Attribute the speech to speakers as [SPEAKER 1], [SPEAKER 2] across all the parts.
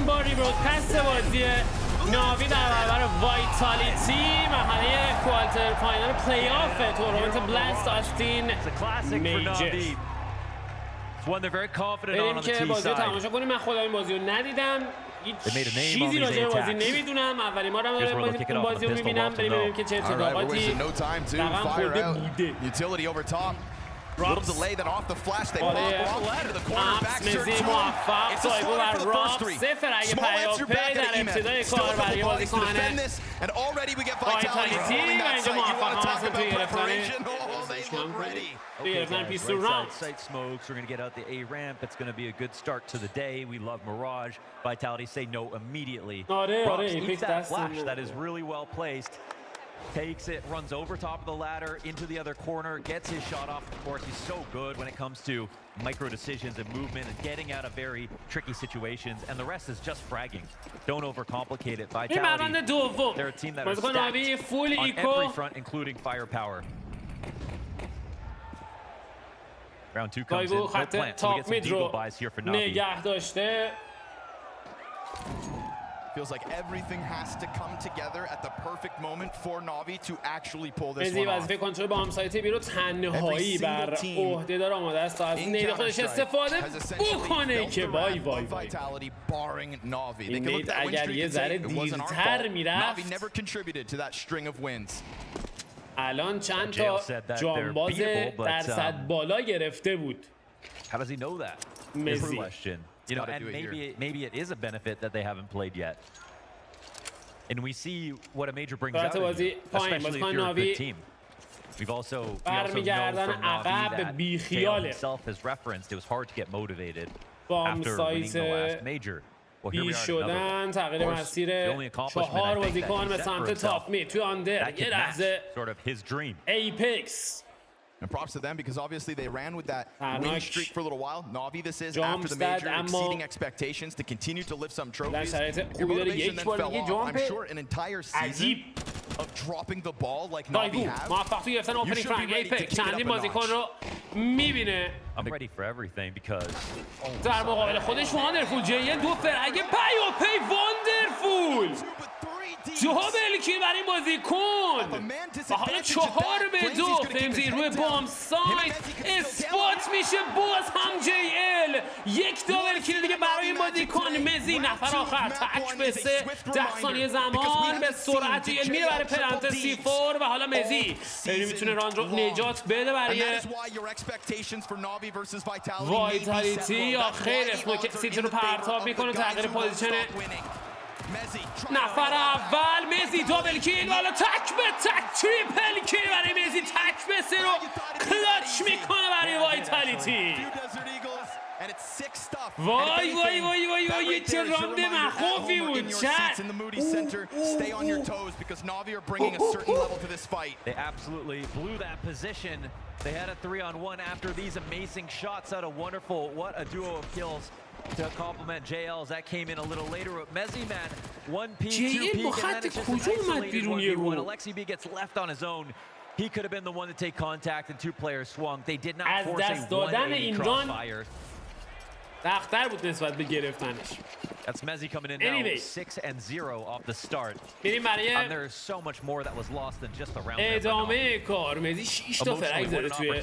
[SPEAKER 1] میکنیم با ریبرودکست بازی ناوی در برابر وایتالیتی مرحله کوارتر فاینال پلی آف تورنمنت بلاست آستین میجر. بریم که بازی رو تماشا کنیم. من خودم این بازی رو ندیدم، چیزی راجع به بازی نمیدونم، اولین بارم دارم بازی رو میبینم. بریم ببینیم که چه اتفاقاتی رقم خورده بوده.
[SPEAKER 2] Little delay then off the flash. They pop off into the corner. Back search
[SPEAKER 1] موفق سایبو بر راپ صفر اگه پیاپی در ابتدای کار برای بازیکن وایتالیتی و اینجا موفق هستن توی گرفتن پیستول راند.
[SPEAKER 3] Site smokes. We're going to get out the A ramp. It's going to be a good start to the day. We love Mirage. Vitality say no immediately. Rops eats that flash. That is really well placed. Takes it, runs over top of the ladder, into the other corner, gets his shot off. Of course, he's so good when it comes to micro decisions and movement and getting out of very tricky situations. And the rest is just fragging. Don't overcomplicate it. Vitality, they're a team that are stacked on every front, including firepower. Round 2 comes in, no plant, so we get some eagle buys here for Navi.
[SPEAKER 2] Feels like everything has to come together at the perfect moment for Navi to actually pull this one off.
[SPEAKER 1] وظیفه کنترل با همسایتی بیرو تنهایی بر عهده داره، آماده است از نید خودش استفاده بکنه که وای وای وای. این نید اگر یه ذره دیرتر میرفت الان چند تا جانباز درصد بالا گرفته بود.
[SPEAKER 3] How does he know that?
[SPEAKER 1] مزی.
[SPEAKER 3] You know, and maybe it is a benefit that they haven't played yet. And we see what a major brings out of you, especially if you're a good team. We also know from Navi that Dale himself has referenced it was hard to get motivated after winning the last major. Well, here we are.
[SPEAKER 1] تغییر مسیر 4 بازیکن به سمت تاپ می توی آندر. یه لحظه
[SPEAKER 3] sort of his dream.
[SPEAKER 1] ایپکس.
[SPEAKER 2] And props to them because obviously they ran with that winning streak for a little while. Navi, this is after the major, exceeding expectations to continue to lift some trophies. Your motivation then fell off. I'm sure an entire season of dropping the ball like Navi have.
[SPEAKER 1] موفق توی گرفتن اوپنینگ فرانک ایپکس چندین بازیکن رو میبینه.
[SPEAKER 3] I'm ready for everything because
[SPEAKER 1] در مقابل خودش واندرفول جیل دو فرگ پیاپی واندرفول دابل کی برای این بازیکن و حالا 4-2 فیمزی روی بام سایت اثبات میشه. باز هم جی ال یک دابل کیل دیگه برای این بازیکن. مزی نفر آخر تک به 3 10 ثانیه زمان به سرعت جی ال میره برای پلنت C4 و حالا مزی خیلی میتونه راند رو نجات بده برای وایتالیتی. آخر اسموک سیتی رو پرتاب میکنه تغییر پوزیشن نفر اول. مزی دابل کیل و حالا تک به تک تریپل کیل برای مزی. تک به 3 رو کلاچ میکنه برای وایتالیتی. وای وای وای وای وای چه راند مخوفی بود. چند
[SPEAKER 3] they absolutely blew that position. They had a 3-on-1 after these amazing shots out of Wonderful. What a duo of kills to complement JL's. That came in a little later with Mezzi Man. 1P, 2P, and then it's just an isolated 1v1. Alexi B gets left on his own. He could have been the one to take contact and 2 players swung. They did not force a 180 crossfire.
[SPEAKER 1] سخت‌تر بود نسبت به گرفتنش.
[SPEAKER 3] That's Mezzi coming in now 6-0 off the start.
[SPEAKER 1] بریم برای
[SPEAKER 3] And there's so much more that was lost than just the round.
[SPEAKER 1] ادامه کار. مزی 6 تا فرگ زده توی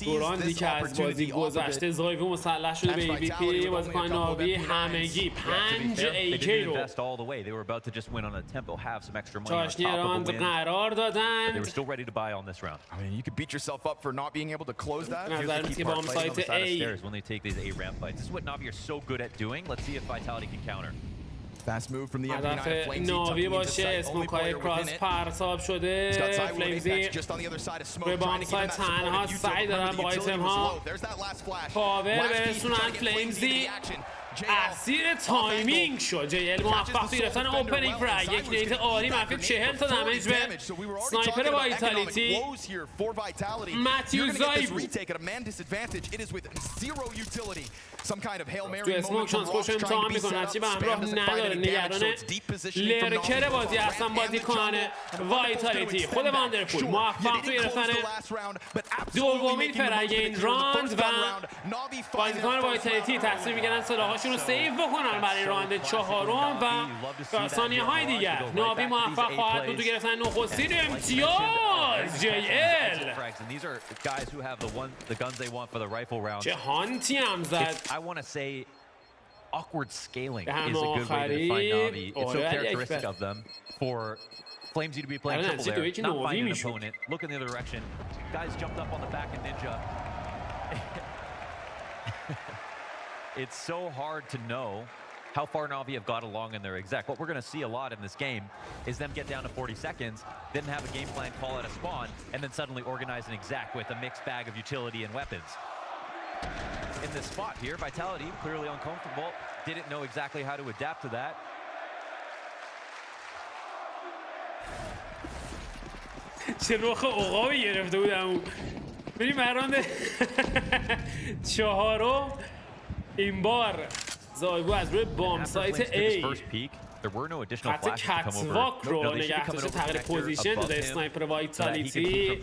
[SPEAKER 1] دوراندی که از بازی گذشته. زایو مسلح شده به AVP بازیکن ناوی همگی 5 AK رو چاشنی راند قرار دادند. نظر میاد که با هم سایت A هدف ناوی باشه. اسموکای کراس پرتاب شده. فلیمزی روی بام سایت تنها سعی دارن با آیتم ها پاور برسونن. فلیمزی اسیر تایمینگ شد. JL موفق توی گرفتن اوپنینگ فرگ. یک نیت عالی منفی 40 تا دمیج به سنایپر وایتالیتی. متیو زایبو توی اسموک شانس خوش امتحان میکنه. نتیجه به همراه نداره. نگران لرکر بازی هستن بازیکن وایتالیتی. خود واندرفول موفق توی گرفتن دومین فرگ این راند و بازیکن وایتالیتی تصمیم میگیرن سلاحاش هاشون رو سیو بکنن برای راند چهارم و ثانیه های دیگر. ناوی موفق خواهد بود تو گرفتن نخستین امتیاز. JL چه هانتی هم زد.
[SPEAKER 3] Awkward scaling is a good way to define Navi. It's so characteristic of them for Flamesy to be playing triple there, not finding an opponent, look in the other direction. Guys jumped up on the back of Ninja. It's so hard to know how far Navi have got along in their exec. What we're going to see a lot in this game is them get down to 40 seconds, then have a game plan, call out a spawn, and then suddenly organize an exec with a mixed bag of utility and weapons. In this spot here, Vitality clearly uncomfortable, didn't know exactly how to adapt to that.
[SPEAKER 1] چه رخ عقابی گرفته بودم. بریم براند چهارم. این بار زایبو از روی بام سایت A حتی کتواک رو نگهداشته تغییر پوزیشن داده اسنایپر وایتالیتی.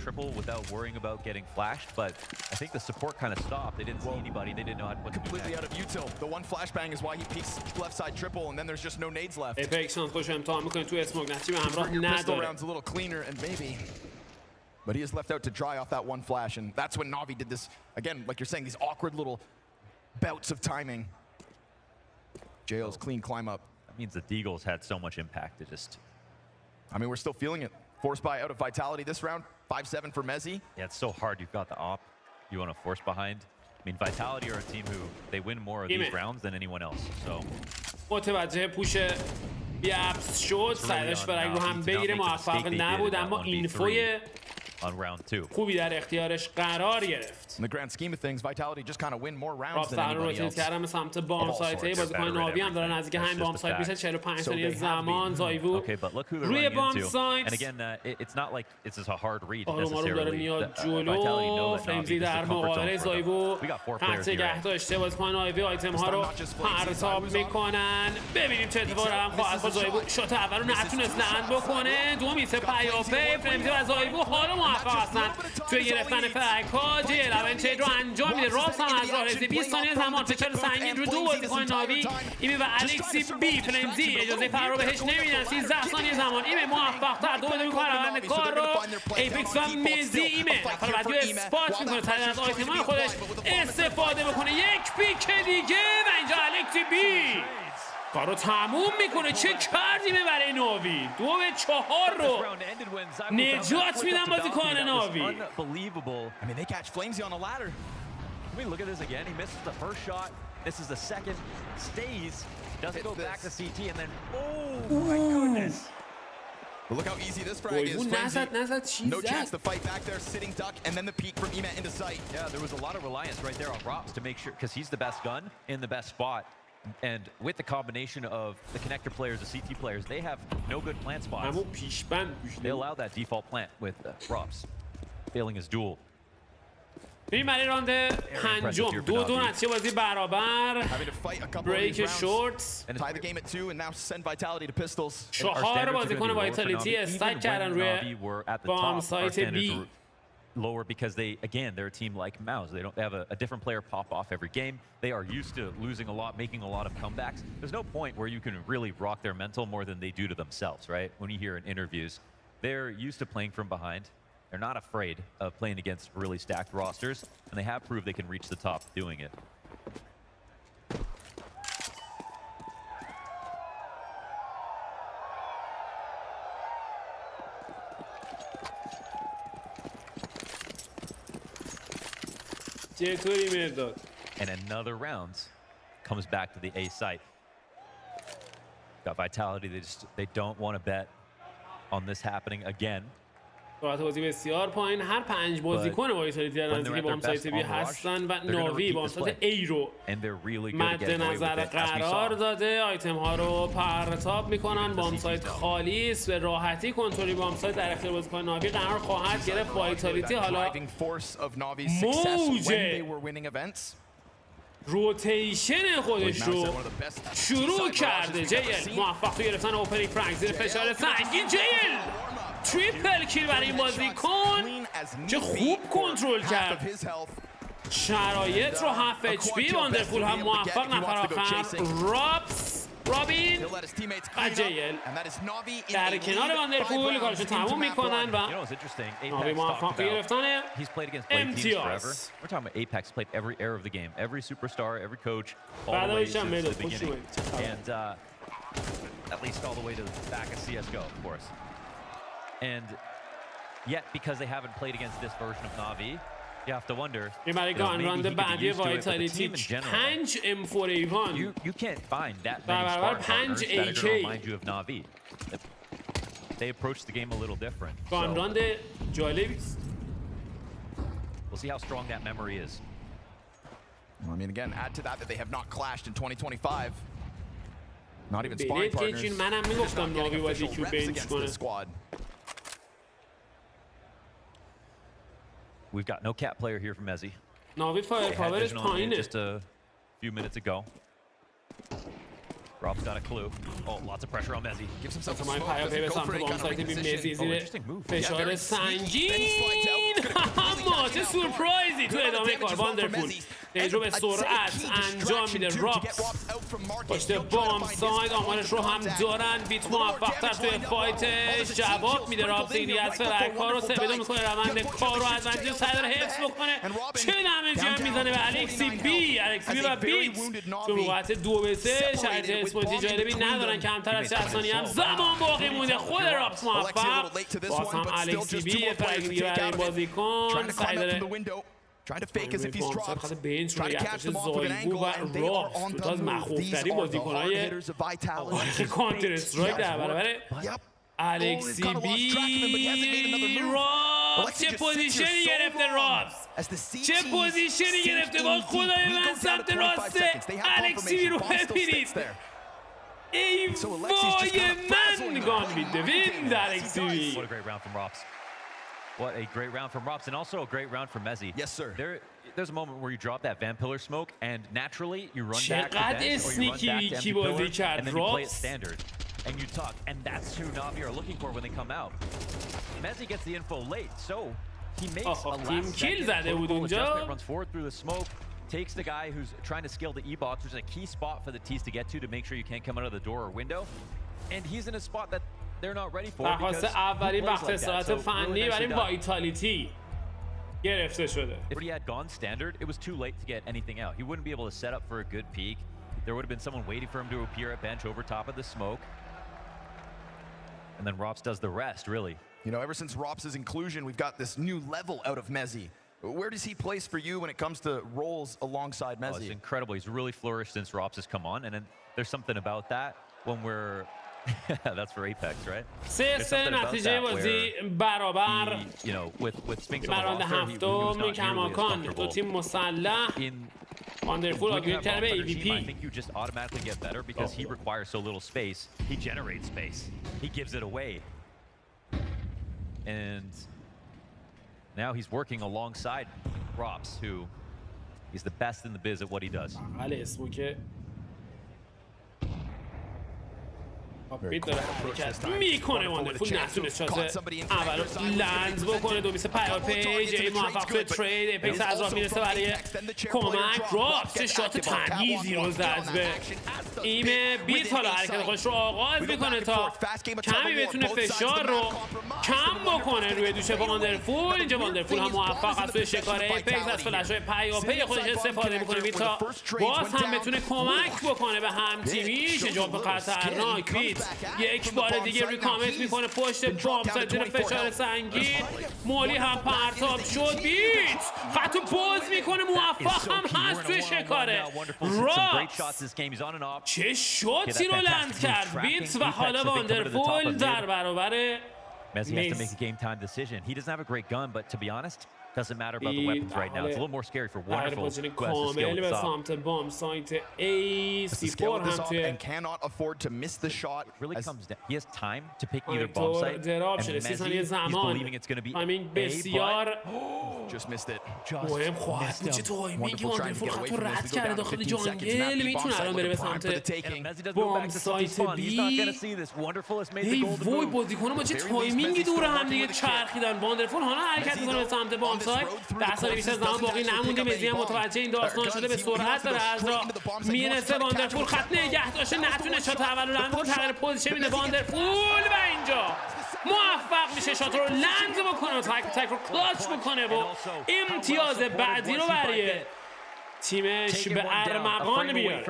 [SPEAKER 1] اپکسون خوش امتحان میکنه تو اسموک نتیجه به همراه نداره.
[SPEAKER 2] But he is left out to dry off that one flash, and that's when Navi did this, again, like you're saying, these awkward little bouts of timing. JL's clean climb up.
[SPEAKER 3] That means the Deagles had so much impact. It just...
[SPEAKER 2] I mean, we're still feeling it. Force buy out of Vitality this round, 5-7 for Mezzi.
[SPEAKER 3] Yeah, it's so hard. You've got the op. You want to force behind. I mean, Vitality are a team who, they win more of these rounds than anyone else, so...
[SPEAKER 1] متوجه پوش بیابس شد. سعیدش برای رو هم بگیره موفق نبود، اما اینفوی خوبی در اختیارش قرار گرفت.
[SPEAKER 2] In the grand scheme of things, Vitality just kind of win more rounds than anybody else.
[SPEAKER 1] کردن به سمت بام سایت. بازیکن ناوی هم داره نزدیک همین بام سایت میشه. 45 ثانیه زمان زایوو روی بام سایت. آروم داره میاد جلو. فلمزی در مقابل زایوو قطع نگه داشته. بازیکن ناوی آیتم ها رو پرتاب میکنن. ببینیم چه اتفاقی هم خواهد افتاد. زایوو شات اول رو نتونست لند بکنه. دو میسه پیاپی. فلمزی و زایوو حالا موفق هستن توی گرفتن فرک ها. JL اونچه رو انجام میده. راست هم از راه رسید. 20 ثانیه زمان فشار سنگین رو دو بازیکن ناوی ایمی و الکسی بی. فلمزی اجازه فرار بهش نمیدن. 13 ثانیه زمان ایمی موفق تر دو بده میکنه روند کار رو. ایپکس و مزی ایمی نفر بعدی رو اسپات میکنه. تقریبا از آیتمای خودش استفاده بکنه. یک پیک دیگه و اینجا الکسی بی کارو تموم میکنه. چه کردیمه برای ناوی. 2-4 رو نجات میدن بازیکن ناوی.
[SPEAKER 2] I mean, they catch Flamesy on the ladder.
[SPEAKER 3] I mean, look at this again. He misses the first shot. This is the second. Stays. Doesn't go back to CT and then oh my goodness.
[SPEAKER 2] But look how easy this frag is. No chance to fight back there. Sitting duck and then the peek from Emet into sight.
[SPEAKER 3] Yeah, there was a lot of reliance right there on Rops to make sure, because he's the best gun in the best spot. And with the combination of the connector players, the CT players, they have no good plant spots. They allow that default plant with Rops, failing his duel.
[SPEAKER 1] بریم برای راند پنجم. 2-2 نتیجه بازی برابر. بریک شورت. 4 بازیکن وایتالیتی استک کردن روی بام سایت بی.
[SPEAKER 3] Lower because they're a team like Mouse. They have a different player pop off every game. They are used to losing a lot, making a lot of comebacks. There's no point where you can really rock their mental more than they do to themselves, right? When you hear in interviews, they're used to playing from behind. They're not afraid of playing against really stacked rosters, and they have proved they can reach the top doing it. And another round comes back to the A site. Got Vitality. They don't want to bet on this happening again.
[SPEAKER 1] سرعت بازی بسیار پایین. هر 5 بازیکن وایتالیتی در نزدیک بام سایت بی هستن و ناوی بام سایت ای رو مد نظر قرار داده. آیتم ها رو پرتاب میکنن. بام سایت خالی است. به راحتی کنترل بام سایت در اختیار بازیکن ناوی قرار خواهد گرفت. وایتالیتی حالا موج روتیشن خودش رو شروع کرده. JL موفق تو گرفتن اوپنینگ فرانک زیر فشار سنگین. JL تریپل کیل برای این بازیکن. چه خوب کنترل کرد. شرایط رو 7 HP واندرفول هم موفق نفر آخر رابین و جیل در کنار واندرفول کارشو تموم میکنن و ناوی موفق به گرفتن امتیاز. بعد هایشم میداد خوش
[SPEAKER 3] and at least all the way to the back of CSGO, of course. And yet, because they haven't played against this version of NAVI, you have to wonder.
[SPEAKER 1] برای راند بعدی وایتالیتی 5 M4 ایوان.
[SPEAKER 3] You can't find that many smart partners that are going to remind you of NAVI. They approach the game a little different.
[SPEAKER 1] راند جالبی است.
[SPEAKER 3] We'll see how strong that memory is.
[SPEAKER 2] Well, I mean, again, add to that they have not clashed in 2025. Not even sparring partners.
[SPEAKER 1] منم میگفتم ناوی باید یکی رو بینچ کنه.
[SPEAKER 3] We've got no cat player here from Mezzi.
[SPEAKER 1] ناوی فایر پاورش پایینه.
[SPEAKER 3] Just a few minutes ago. Rob's got a clue. Oh, lots of pressure on Mezzi.
[SPEAKER 2] Gives himself a
[SPEAKER 1] smoke.
[SPEAKER 2] Go for it. Got to
[SPEAKER 1] زیر فشار سنگین. اما چه سورپرایزی تو ادامه کار واندرفول. این رو به سرعت انجام میده. راپس پشت بام ساید آمارش رو هم دارن. بیت موفق‌تر توی فایتش جواب میده. راپس دیگه از فرک‌ها رو سبیدو میکنه. روند کار رو از منجیل سعی داره حفظ بکنه. چه دمجی هم میزنه به الکسی بی و بیت تو موقعیت 2-3 شرایط اسپوینتی جالبی ندارن. کمتر از 60 ثانیه هم زمان باقی مونده. خود راپس موفق. باز هم الکسی بی یه فرق دیگه برای این بازیکن سعی داره
[SPEAKER 2] trying to fake as if he's dropped.
[SPEAKER 1] Trying to catch the ball with an angle, and they are on the move. These are the hard hitters of Vitality. Counter strike در برابر الکسی بی. راپس چه پوزیشنی گرفته راپس. چه پوزیشنی گرفته با خدای من سمت راست الکسی بی رو ببینید. ای وای من گان میده وین در الکسی بی.
[SPEAKER 3] What a great round from Rops, and also a great round from Mezzi.
[SPEAKER 2] Yes, sir.
[SPEAKER 3] There's a moment where you drop that Van Pillar smoke, and naturally you run back to bench, or you run back to empty pillar, and then you play it standard, and you tuck, and that's who NAVI are looking for when they come out. Mezzi gets the info late, so he makes a last-second protocol adjustment, runs forward through the smoke, takes the guy who's trying to scale the E-box, which is a key spot for the T's to get to make sure you can't come out of the door or window, and he's in a spot that they're not ready for because
[SPEAKER 1] اولین وقت استراحت فنی برای وایتالیتی گرفته شده.
[SPEAKER 3] If he had gone standard, it was too late to get anything out. He wouldn't be able to set up for a good peek. There would have been someone waiting for him to appear at bench over top of the smoke. And then Rops does the rest, really.
[SPEAKER 2] You know, ever since Rops' inclusion, we've got this new level out of Mezzi. Where does he place for you when it comes to roles alongside Mezzi?
[SPEAKER 3] Oh, it's incredible. He's really flourished since Rops has come on, and then there's something about that when we're that's for Apex, right?
[SPEAKER 1] سه نتیجه بازی برابر.
[SPEAKER 3] You know, with Sphinx
[SPEAKER 1] راند هفتم کماکان دو تیم مسلح. واندرفول آگریت کرده به
[SPEAKER 3] I think you just automatically get better because he requires so little space. He generates space. He gives it away. And now he's working alongside Rops, who he's the best in the biz at what he does.
[SPEAKER 1] بیت داره حرکت میکنه واندرفول نتونست شات اول لنز بکنه. 2-20 پیاپی جی موفق توی ترید. اپکس از راه میرسه برای کمک. راپس چه شات تمیزی رو زد به ایم. بیت حالا حرکت خودش رو آغاز میکنه تا کمی بتونه فشار رو کم بکنه روی دوش واندرفول. اینجا واندرفول هم موفق از توی شکار اپکس از فلش های پیاپی خودش استفاده میکنه. بیت تا باز هم بتونه کمک بکنه به هم تیمیش. جواب خطرناک. بیت یک بار دیگه ریکامنت میکنه پشت بام سایت زیر فشار سنگین. مولی هم پرتاب شد. بیت خطو باز میکنه. موفق هم هست توی شکاره. راپس چه شوتی رو لند کرد بیت و حالا واندرفول در برابر
[SPEAKER 3] Mezzi has to make a game time decision. He doesn't have a great gun, but to be honest, doesn't matter about the weapons right now. It's a little more scary for Wonderful, who has to scale
[SPEAKER 1] به سمت بام سایت A C4 هم توی
[SPEAKER 2] and cannot afford to miss the shot.
[SPEAKER 3] It really comes down. He has time to pick either bomb site, and Mezzi, he's believing it's going to be
[SPEAKER 1] بسیار
[SPEAKER 2] just missed it.
[SPEAKER 1] مهم خواهد بود. چه تایمینگی واندرفول خط رو رد کرده داخل جانگل. میتونه الان بره به سمت بام سایت بی. ای وای بازیکن‌ها با چه تایمینگی دور هم دیگه چرخیدن. واندرفول حالا حرکت میکنه به سمت بام آفساید. 10 ثانیه بیشتر از زمان باقی نمونده. مزی هم متوجه این داستان شده، به سرعت داره از راه میرسه. واندرفول خط نگه داشته، نتونه شات اول رو لند کنه، تغییر پوزیشن میده واندرفول و اینجا موفق میشه شات رو لند بکنه و تک رو کلاچ بکنه و امتیاز بعدی رو برای تیمش به ارمغان بیاره.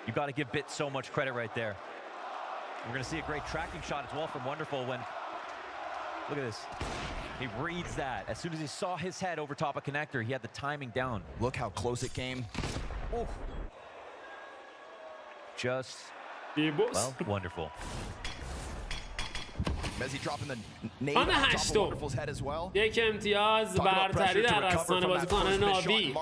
[SPEAKER 3] You got to give Bit so much credit right there. We're going to see a great tracking shot as well from Wonderful when, look at this. He reads that. As soon as he saw his head over top of connector, he had the timing down.
[SPEAKER 2] Look how close it came.
[SPEAKER 3] Oh. Just, well, wonderful.
[SPEAKER 2] Messi dropping the nade on top of Wonderful's head as well.
[SPEAKER 1] یک امتیاز برتری در دستان بازیکنان ناوی.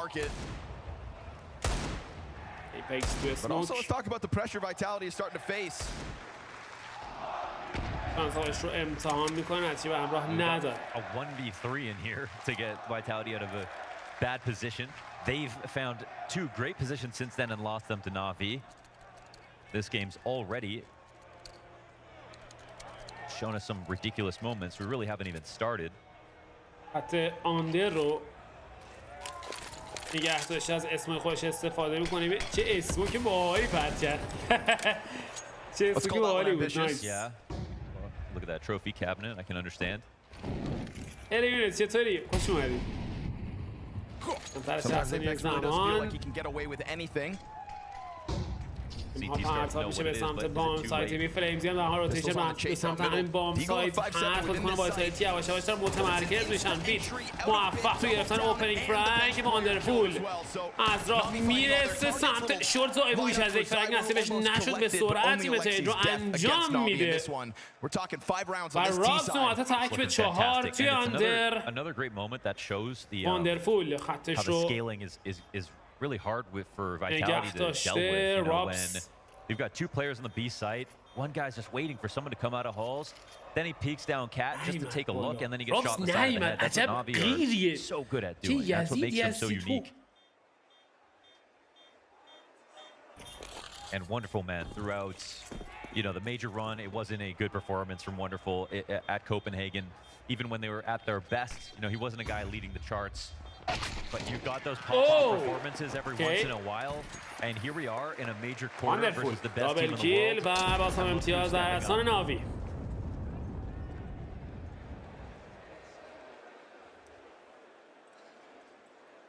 [SPEAKER 2] But also let's talk about the pressure Vitality is starting to face.
[SPEAKER 1] شانس‌هایش رو امتحان میکنه، چی به همراه نداره.
[SPEAKER 3] A 1v3 in here to get Vitality out of a bad position. They've found 2 great positions since then and lost them to NAVI. This game's already shown us some ridiculous moments. We really haven't even started.
[SPEAKER 1] حتی آندر رو نگه داشته، از اسم خودش استفاده میکنه. چه اسمو که باحالی پرت کرد. چه اسمو که باحالی بود.
[SPEAKER 3] Yeah. Well, look at that trophy cabinet. I can understand.
[SPEAKER 1] الیونت چطوری؟ خوش اومدی.
[SPEAKER 2] Sometimes Apex really does feel like he can get away with anything.
[SPEAKER 1] پرتاب میشه به سمت بام سایت. می فلیمزی هم در حال روتیشن به سمت همین بام سایت هست. بازیکن وایتالیتی یواش یواش دارن متمرکز میشن. بیت موفق تو گرفتن اوپنینگ فرانک. واندرفول از راه میرسه سمت شورت. زایبو بیش از یک فرانک نصیبش نشد، به سرعت تیم ترید رو انجام میده و رابز نوعات تک به 4 توی آندر. واندرفول خطش رو
[SPEAKER 3] really hard for Vitality to deal with, you know, when you've got 2 players on the B site. One guy's just waiting for someone to come out of halls. Then he peeks down Cat just to take a look, and then he gets shot in the side of the head. That's what Navi are so good at doing. That's what makes them so unique. And Wonderful, man, throughout, you know, the major run, it wasn't a good performance from Wonderful at Copenhagen. Even when they were at their best, you know, he wasn't a guy leading the charts. But you got those pop-up performances every once in a while, and here we are in a major quarter versus the best team in the world.
[SPEAKER 1] و باز هم امتیاز در دستان ناوی.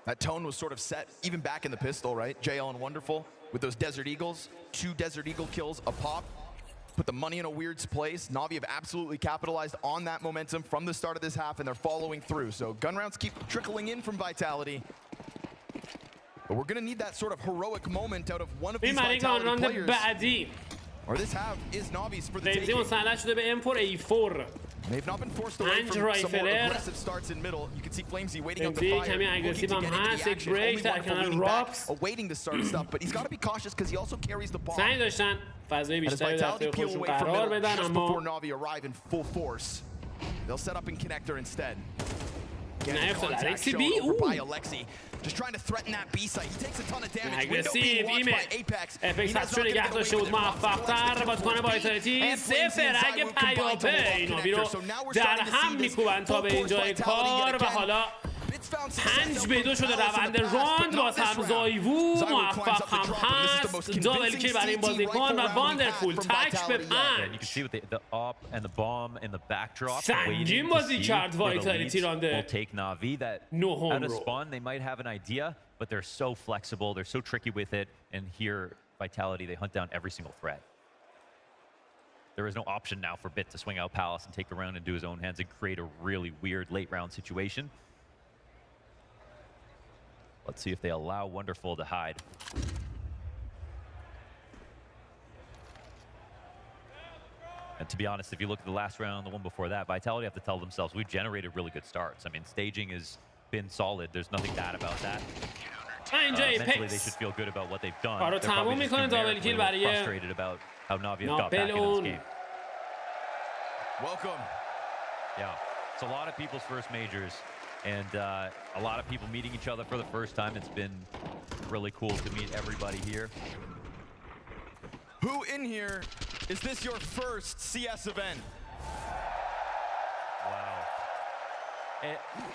[SPEAKER 2] That tone was sort of set even back in the pistol, right? JL and Wonderful with those Desert Eagles, 2 Desert Eagle kills a pop. Put the money in a weird place. Navi have absolutely capitalized on that momentum from the start of this half, and they're following through. So gun rounds keep trickling in from Vitality. But we're going to need that sort of heroic moment out of one of these Vitality players. Or this half is Navi's for the taking. They've not been forced away from some more aggressive starts in middle. You can see Flamesy waiting out the fire, looking to get into the action. Only Wonderful leaning back, awaiting to start stuff, but he's got to be cautious because he also carries the bomb.
[SPEAKER 1] فضای
[SPEAKER 2] بیشتری
[SPEAKER 1] در اختیار خودشون قرار بدن، اما نیفتاد الکسی بی. اگرسیو ایمه اپکس هستشو نگه داشته بود، موفق تر بازیکن وایتالیتی 0 اگه پیاپی ناوی رو در هم میکوبن تا به اینجای کار و حالا 5-2 شده روند راند. باز هم زایوو موفق هم هست، دابل کی برای این بازیکن و واندرفول تک به 5. سنگین بازی کرد وایتالیتی رانده نهم رو.
[SPEAKER 3] They might have an idea, but they're so flexible, they're so tricky with it, and here Vitality, they hunt down every single threat. There is no option now for Bit to swing out Palace and take the round into his own hands and create a really weird late round situation. Let's see if they allow Wonderful to hide. And to be honest, if you look at the last round, the one before that, Vitality have to tell themselves, we've generated really good starts. I mean, staging has been solid. There's nothing bad about that. Mentally, they should feel good about what they've done. They're probably just been frustrated about how Navi have got back in this game.
[SPEAKER 2] Welcome.
[SPEAKER 3] Yeah, it's a lot of people's first majors. And a lot of people meeting each other for the first time. It's been really cool to meet everybody here.
[SPEAKER 2] Who in here, is this your first CS event?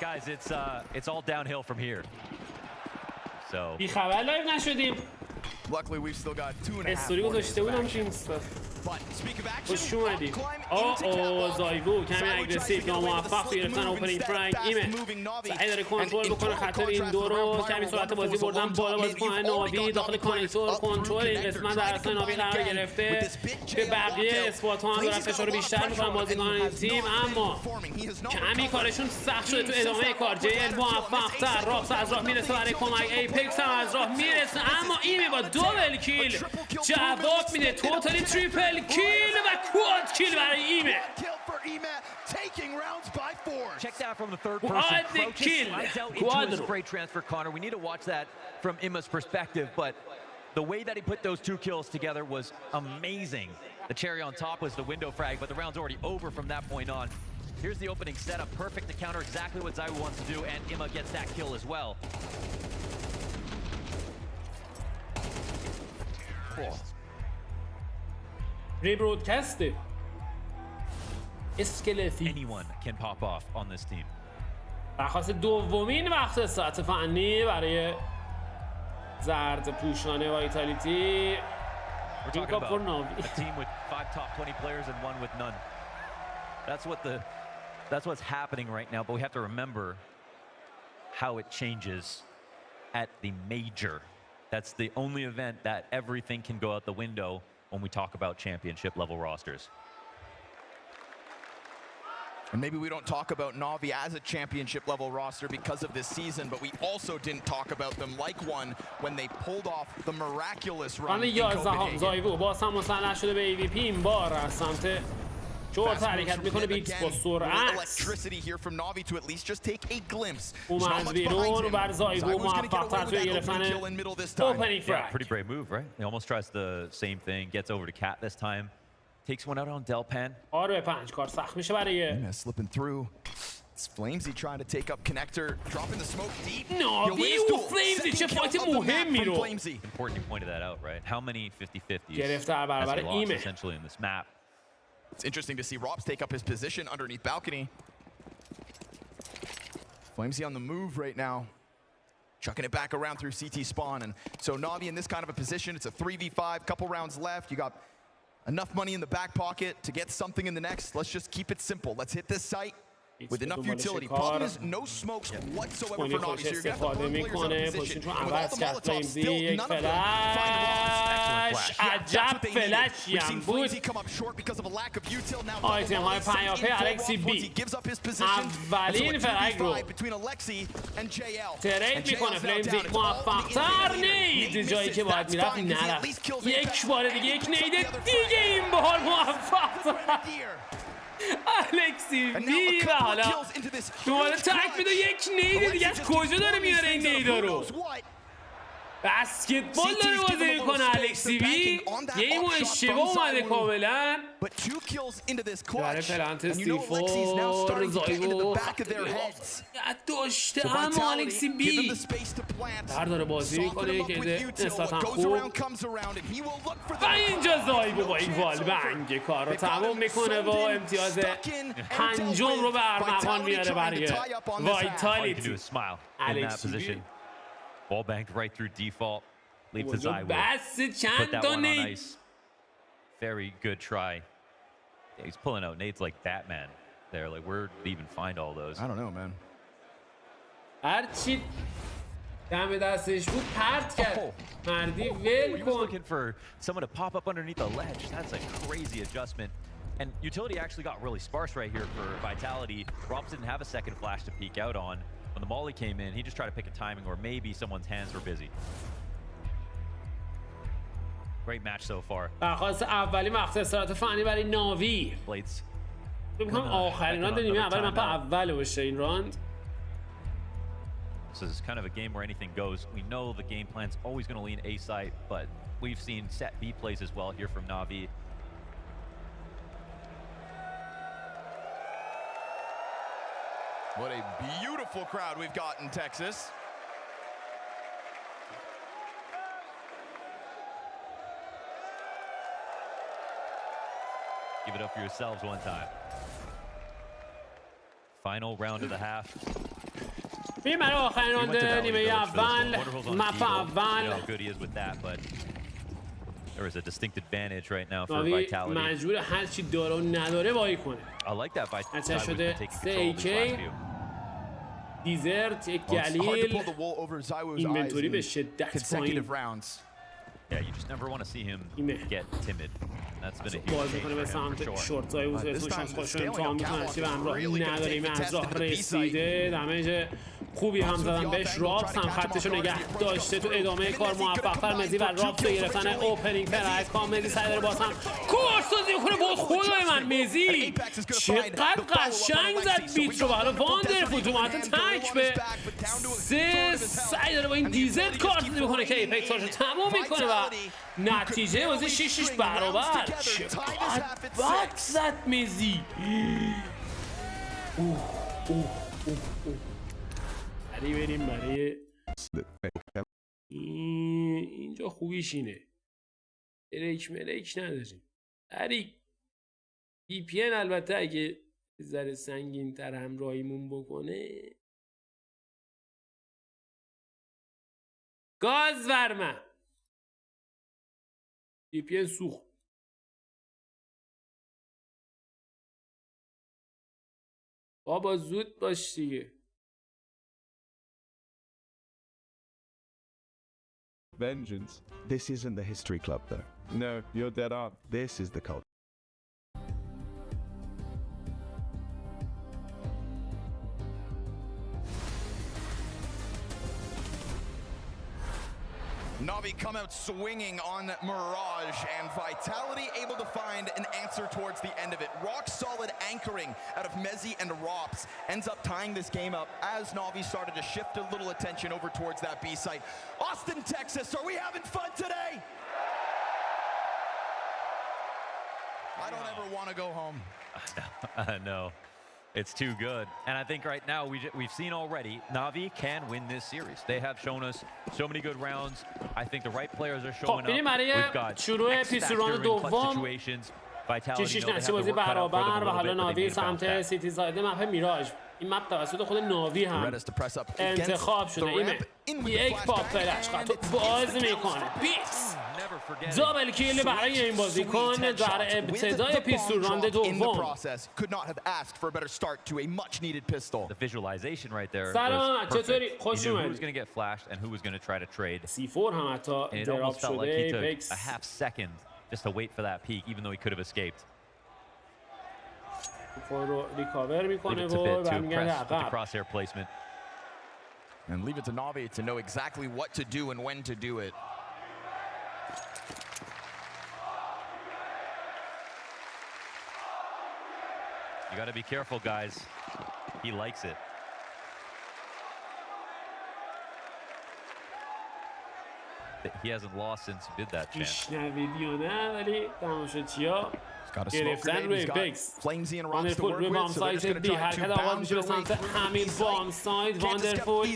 [SPEAKER 3] Guys, it's all downhill from here. So.
[SPEAKER 1] بی خبر لایو نشدیم.
[SPEAKER 2] Luckily, we've still got 2.5
[SPEAKER 1] استوری گذاشته بودم تو اینستا. خوش اومدی. زایبو کمی اگریسیو ناموفق تو گرفتن اوپنینگ فرانک ایمه. سعی داره کنترل بکنه خطر این دو رو. کمی سرعت بازی بردن بالا بازیکن ناوی داخل کانکتور کنترل این قسمت در اصل ناوی قرار گرفته. به بقیه اسپات ها هم دارن فشار بیشتر میکنن بازیکنان این تیم، اما کمی کارشون سخت شده تو ادامه کار. JL موفق تر، راپس از راه میرسه برای کمک، ایپکس هم از راه میرسه، اما ایمه با دوبل کیل جواب میده. توتالی تریپل کیل و کواد کیل برای ایمه.
[SPEAKER 3] Check that from the third person. Approaches, slides out into a great transfer, Connor. We need to watch that from Imma's perspective, but the way that he put those two kills together was amazing. The cherry on top was the window frag, but the round's already over from that point on. Here's the opening setup, perfect to counter exactly what Zaiwu wants to do, and Imma gets that kill as well.
[SPEAKER 1] ریبرودکسته اسکلتی.
[SPEAKER 3] Anyone can pop off on this team.
[SPEAKER 1] درخواست دومین وقت ساعت فنی برای زرد پوشانه وایتالیتی.
[SPEAKER 3] We're talking about a team with 5 top 20 players and 1 with none. That's what's happening right now, but we have to remember how it changes at the major. That's the only event that everything can go out the window when we talk about championship level rosters.
[SPEAKER 2] And maybe we don't talk about NAVI as a championship level roster because of this season, but we also didn't talk about them like one when they pulled off the miraculous run in Copenhagen.
[SPEAKER 1] زایبو باز هم مسلح شده به AVP این بار از سمت چهار حرکت میکنه بیکس با سرعت. اومد بیرون بر زایبو موفق تر توی گرفتن اوپنینگ فرگ.
[SPEAKER 3] Pretty brave move, right? He almost tries the same thing, gets over to Cat this time. Takes one out on Delpan.
[SPEAKER 1] آره 5 کار سخت میشه برای
[SPEAKER 2] slipping through. It's Flamesy trying to take up connector, dropping the smoke deep.
[SPEAKER 1] ناوی و فلیمزی چه فایت مهمی رو.
[SPEAKER 3] Important you pointed that out, right? How many 50-50s
[SPEAKER 1] گرفته برابر ایمه.
[SPEAKER 3] essentially in this map.
[SPEAKER 2] It's interesting to see RApTOR take up his position underneath balcony. Flamesy on the move right now. Chucking it back around through CT spawn. And so NAVI in this kind of a position, it's a 3v5, couple rounds left. You got enough money in the back pocket to get something in the next. Let's just keep it simple. Let's hit this site with enough utility. Problem is no smokes whatsoever for NAVI. So you're gonna have to put players in position. And with all the Molotovs, still none of them find RApTOR.
[SPEAKER 1] عجب فلشی هم بود. آیتم های پیاپی الکسی بی اولین فرگ رو ترید میکنه. فلیمزی موفق تر نید جایی که باید میرفت نرفت. یک بار دیگه یک نید دیگه این بار موفق تر الکسی بی و حالا دوباره تک میده یک نید دیگه. از کجا داره میاره این نیدا رو؟ بسکتبال داره بازی میکنه الکسی بی. گیم و اشتباه اومده کاملا. برای پلانت استیفور زایبو داشته اما الکسی بی در داره بازی میکنه که نسبتا خوب. و اینجا زایبو با این والبنگ کار رو تمام میکنه و امتیاز 5 رو به ارمغان میاره برای وایتالیتی. الکسی بی
[SPEAKER 3] Ball banked right through default. Leads to Zaiwu.
[SPEAKER 1] Put
[SPEAKER 3] that one on ice. Very good try. Yeah, he's pulling out nades like Batman there. Like, where did he even find all those?
[SPEAKER 2] I don't know, man.
[SPEAKER 1] هرچی دم دستش بود پرت کرد. مردی ول
[SPEAKER 3] He was looking for someone to pop up underneath the ledge. That's a crazy adjustment. And utility actually got really sparse right here for Vitality. RApTOR didn't have a second flash to peek out on. When the molly came in, he just tried to pick a timing, or maybe someone's hands were busy. Great match so far.
[SPEAKER 1] درخواست اولی مقطع استراحت فنی برای ناوی.
[SPEAKER 3] Blades.
[SPEAKER 1] میگم آخرین راند نیمه اول من اول باشه این راند.
[SPEAKER 3] This is kind of a game where anything goes. We know the game plan's always going to lean A side, but we've seen set B plays as well here from NAVI.
[SPEAKER 2] What a beautiful crowd we've got in Texas.
[SPEAKER 3] Give it up for yourselves one time. Final round of the half.
[SPEAKER 1] بریم برای آخرین راند نیمه اول مپ اول.
[SPEAKER 3] How good he is with that, but there is a distinct advantage right now for
[SPEAKER 1] ناوی
[SPEAKER 3] Vitality.
[SPEAKER 1] مجبور هر چی داره و نداره بایی کنه.
[SPEAKER 3] I like that Vitality
[SPEAKER 1] شده
[SPEAKER 3] taking control of these last few.
[SPEAKER 1] دیزرت یک گلیل اینونتوری به شدت پایین.
[SPEAKER 3] Yeah, you just never want to see him get timid. That's been a huge
[SPEAKER 1] باز میکنه به سمت شورت زای و اسمو شانس خوش رو امتحان میکنه. چی به همراهی نداریم از راه رسیده. دمیج خوبی هم زدن بهش. رابس هم خطش رو نگه داشته. تو ادامه کار موفق‌تر مزی و رابس رو گرفتن اوپنینگ فرهد کام. مزی سعی داره باز هم کورسازی میکنه. با خدای من مزی چقدر قشنگ زد بیت رو. حالا واندرفول تو مهد تک به 3 سعی داره با این دیزرت کارسازی میکنه که ایپکس رو تموم میکنه و نتیجه بازی 6 برابر. چقدر بد زد مزی. بریم برای اینجا خوبیش اینه دریک ملیک نداریم. دریک VPN البته اگه ذره سنگین تر همراهیمون بکنه. گاز ورمه VPN سوخت. بابا زود باش دیگه.
[SPEAKER 4] Vengeance. This isn't the history club though. No, you're dead on. This is the culture.
[SPEAKER 2] NAVI come out swinging on Mirage, and Vitality able to find an answer towards the end of it. Rock solid anchoring out of Mezzi and Rops ends up tying this game up as NAVI started to shift a little attention over towards that B site. Austin, Texas, are we having fun today? I don't ever want to go home.
[SPEAKER 3] No. It's too good. And I think right now we've seen already NAVI can win this series. They have shown us so many good rounds. I think the right players are showing up. We've got situations. Vitality know they have to work hard for them a little bit, but they need to bounce back.
[SPEAKER 1] سیتی زایده مپ میراژ. این مپ توسط خود ناوی هم انتخاب شده. یک پاپ فلش خطو باز میکنه. پیس دابل کیل برای این بازیکن در ابتدای پیستول راند دوم. سلام چطوری؟ خوش اومدید. C4 هم حتی دراپ شده. ایپکس
[SPEAKER 3] just to wait for that peak, even though he could have escaped.
[SPEAKER 1] رو ریکاور میکنه و برمیگرده عقب.
[SPEAKER 3] Crosshair placement.
[SPEAKER 2] And leave it to NAVI to know exactly what to do and when to do it.
[SPEAKER 3] You got to be careful, guys. He likes it. He hasn't lost since he did that chance.
[SPEAKER 1] ویدیو نه ولی تماشاچی‌ها گرفتن روی ایپکس. واندرفول روی بام سایت بی حرکت آغاز میشه به سمت همین بام سایت. واندرفول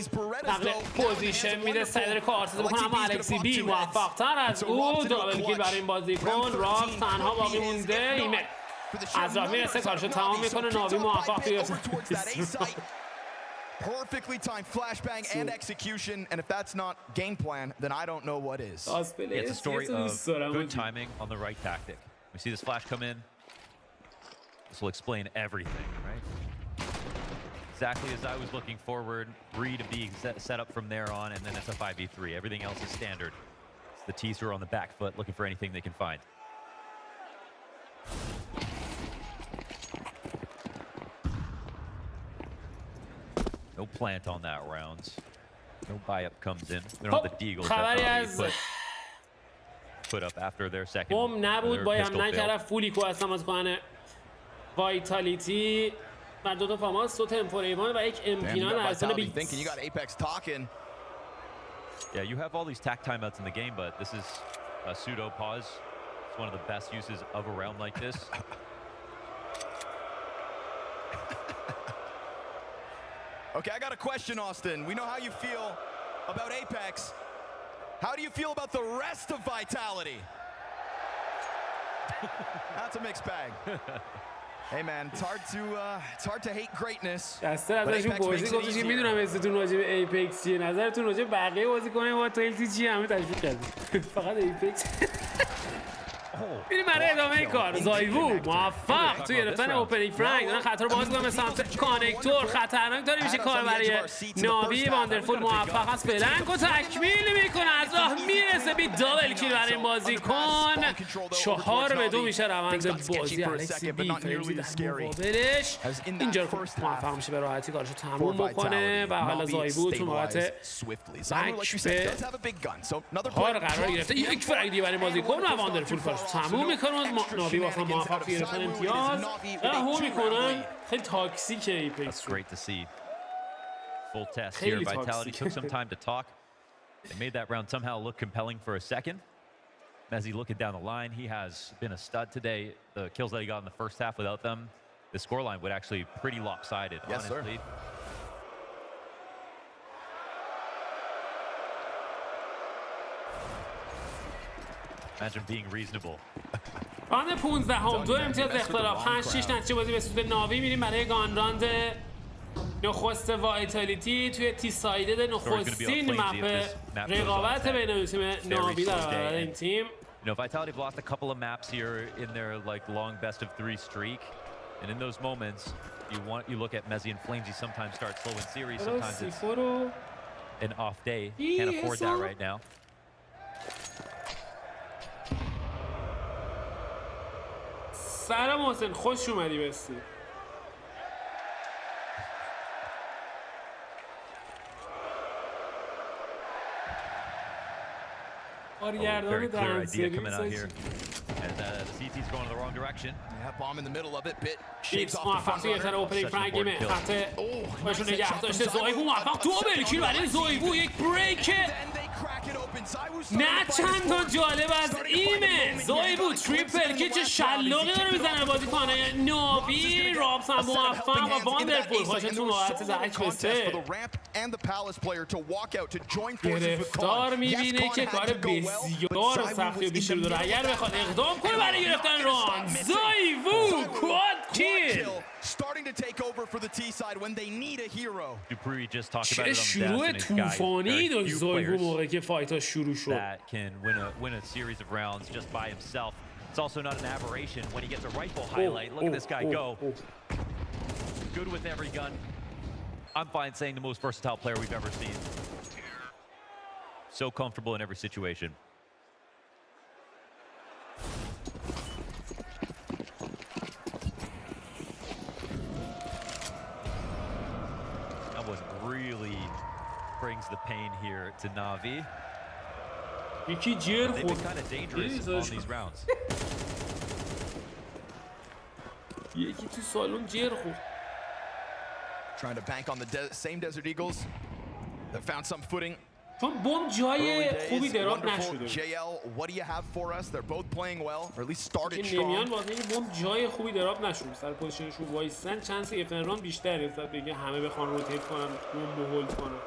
[SPEAKER 1] نقل پوزیشن میده. سعی داره کارسازی بکنه اما الکسی بی موفق تر از او. دابل کیل برای این بازیکن. راکس تنها باقی مونده. ایمه از راه میرسه کارشو تمام میکنه. ناوی موفق توی
[SPEAKER 2] Perfectly timed flashbang and execution, and if that's not game plan, then I don't know what is.
[SPEAKER 3] It's a story of good timing on the right tactic. We see this flash come in. This will explain everything, right? Exactly as I was looking forward. Bree to be set up from there on, and then it's a 5v3. Everything else is standard. It's the teaser on the back foot looking for anything they can find. No plant on that round. No buy-up comes in. We don't have the deagles that put up after their second.
[SPEAKER 1] نبود بایم نکرد فولیکو استفاده کنه. وایتالیتی بر دو تا فاماس و تمپوریوان و یک امپینان ارسال بیت.
[SPEAKER 3] Yeah, you have all these tack timeouts in the game, but this is a pseudo pause. It's one of the best uses of a round like this.
[SPEAKER 2] Okay, I got a question, Austin. We know how you feel about Apex. How do you feel about the rest of Vitality? That's a mixed bag. Hey man, it's hard to hate greatness.
[SPEAKER 1] دسته ازشون پرسید گفتش که میدونم استون راجع به ایپکس چیه، نظرتون راجع به بقیه بازیکن‌های با تلتی چیه؟ همه تشویق کردیم. فقط ایپکس. میریم برای ادامه کار. زایوو موفق توی گرفتن اوپنینگ فرانک، دارن خطر رو باز می‌کنن به سمت کانکتور. خطرناک داره میشه کار برای ناوی. واندرفول موفق است فلنک و تکمیل میکنه، از راه میرسه بی دابل کیل برای این بازیکن. 4-2 میشه روند بازی. الکسی بی فریمزی در مقابلش اینجا موفق میشه به راحتی کارشو تموم بکنه و حالا زایوو تو موقعیت بک به هار قرار گرفته. یک فرنگ دیگه برای بازیکن و واندرفول کارشو تموم میکنن. ناوی واسه موفق توی گرفتن امتیاز رها میکنن. خیلی تاکسیکه ایپکس.
[SPEAKER 3] Great to see. Full test here. Vitality took some time to talk. They made that round somehow look compelling for a second. Mezzi looking down the line, he has been a stud today. The kills that he got in the first half without them, the scoreline would actually be pretty lopsided, honestly. Sir. Imagine being reasonable.
[SPEAKER 1] راند 15 هم 2 امتیاز اختلاف 5-6 نتیجه بازی به سود ناوی. میریم برای گانراند نخست وایتالیتی توی تی سایدد نخستین مپ رقابت بین تیم ناوی در برابر این تیم.
[SPEAKER 3] You know, Vitality have lost a couple of maps here in their like long best of 3 streak, and in those moments, you look at Mezzi and Flamesy sometimes start slow in series, sometimes it's an off day. Can't afford that right now.
[SPEAKER 1] سلام حسین، خوش اومدی بستی. کارگردان دنسری بیتس موفق توی تر اوپنینگ فرانگیمه. خط باشون نگه داشته. زایوو موفق تو بلکیل برای زایوو. یک بریک نه چندان جالب از ایمه. زایوو تریپل که چه شلاقی داره میزنه بازیکنه ناوی. رابس هم موفق و واندرفول باشه تو موقعیت زک به 3 گرفتار میبینه که کار بسیار سختی و بیشتر داره اگر بخواد اقدام کنه برای گرفتن ران. زایوو کواد کیل. چه شروع طوفانی داشت زایوو موقعی که فایتاش شروع شد.
[SPEAKER 3] It's also not an aberration when he gets a rifle highlight. Look at this guy go. Good with every gun. I'm fine saying the most versatile player we've ever seen. So comfortable in every situation. That one really brings the pain here to Navi.
[SPEAKER 1] یکی جر
[SPEAKER 3] خورد. They've been kind of dangerous on these rounds.
[SPEAKER 1] یکی تو سالن جر خورد.
[SPEAKER 2] Trying to bank on the same Desert Eagles. They found some footing.
[SPEAKER 1] چون بوم جای خوبی دراپ نشده.
[SPEAKER 2] JL, what do you have for us? They're both playing well, or at least started strong.
[SPEAKER 1] نمیان واسه اینکه بوم جای خوبی دراپ نشد. سر پوزیشنشون وایسن چانس گرفتن ران بیشتره نسبت به اینکه همه بخوان روتیت کنن، بوم رو هولد کنن.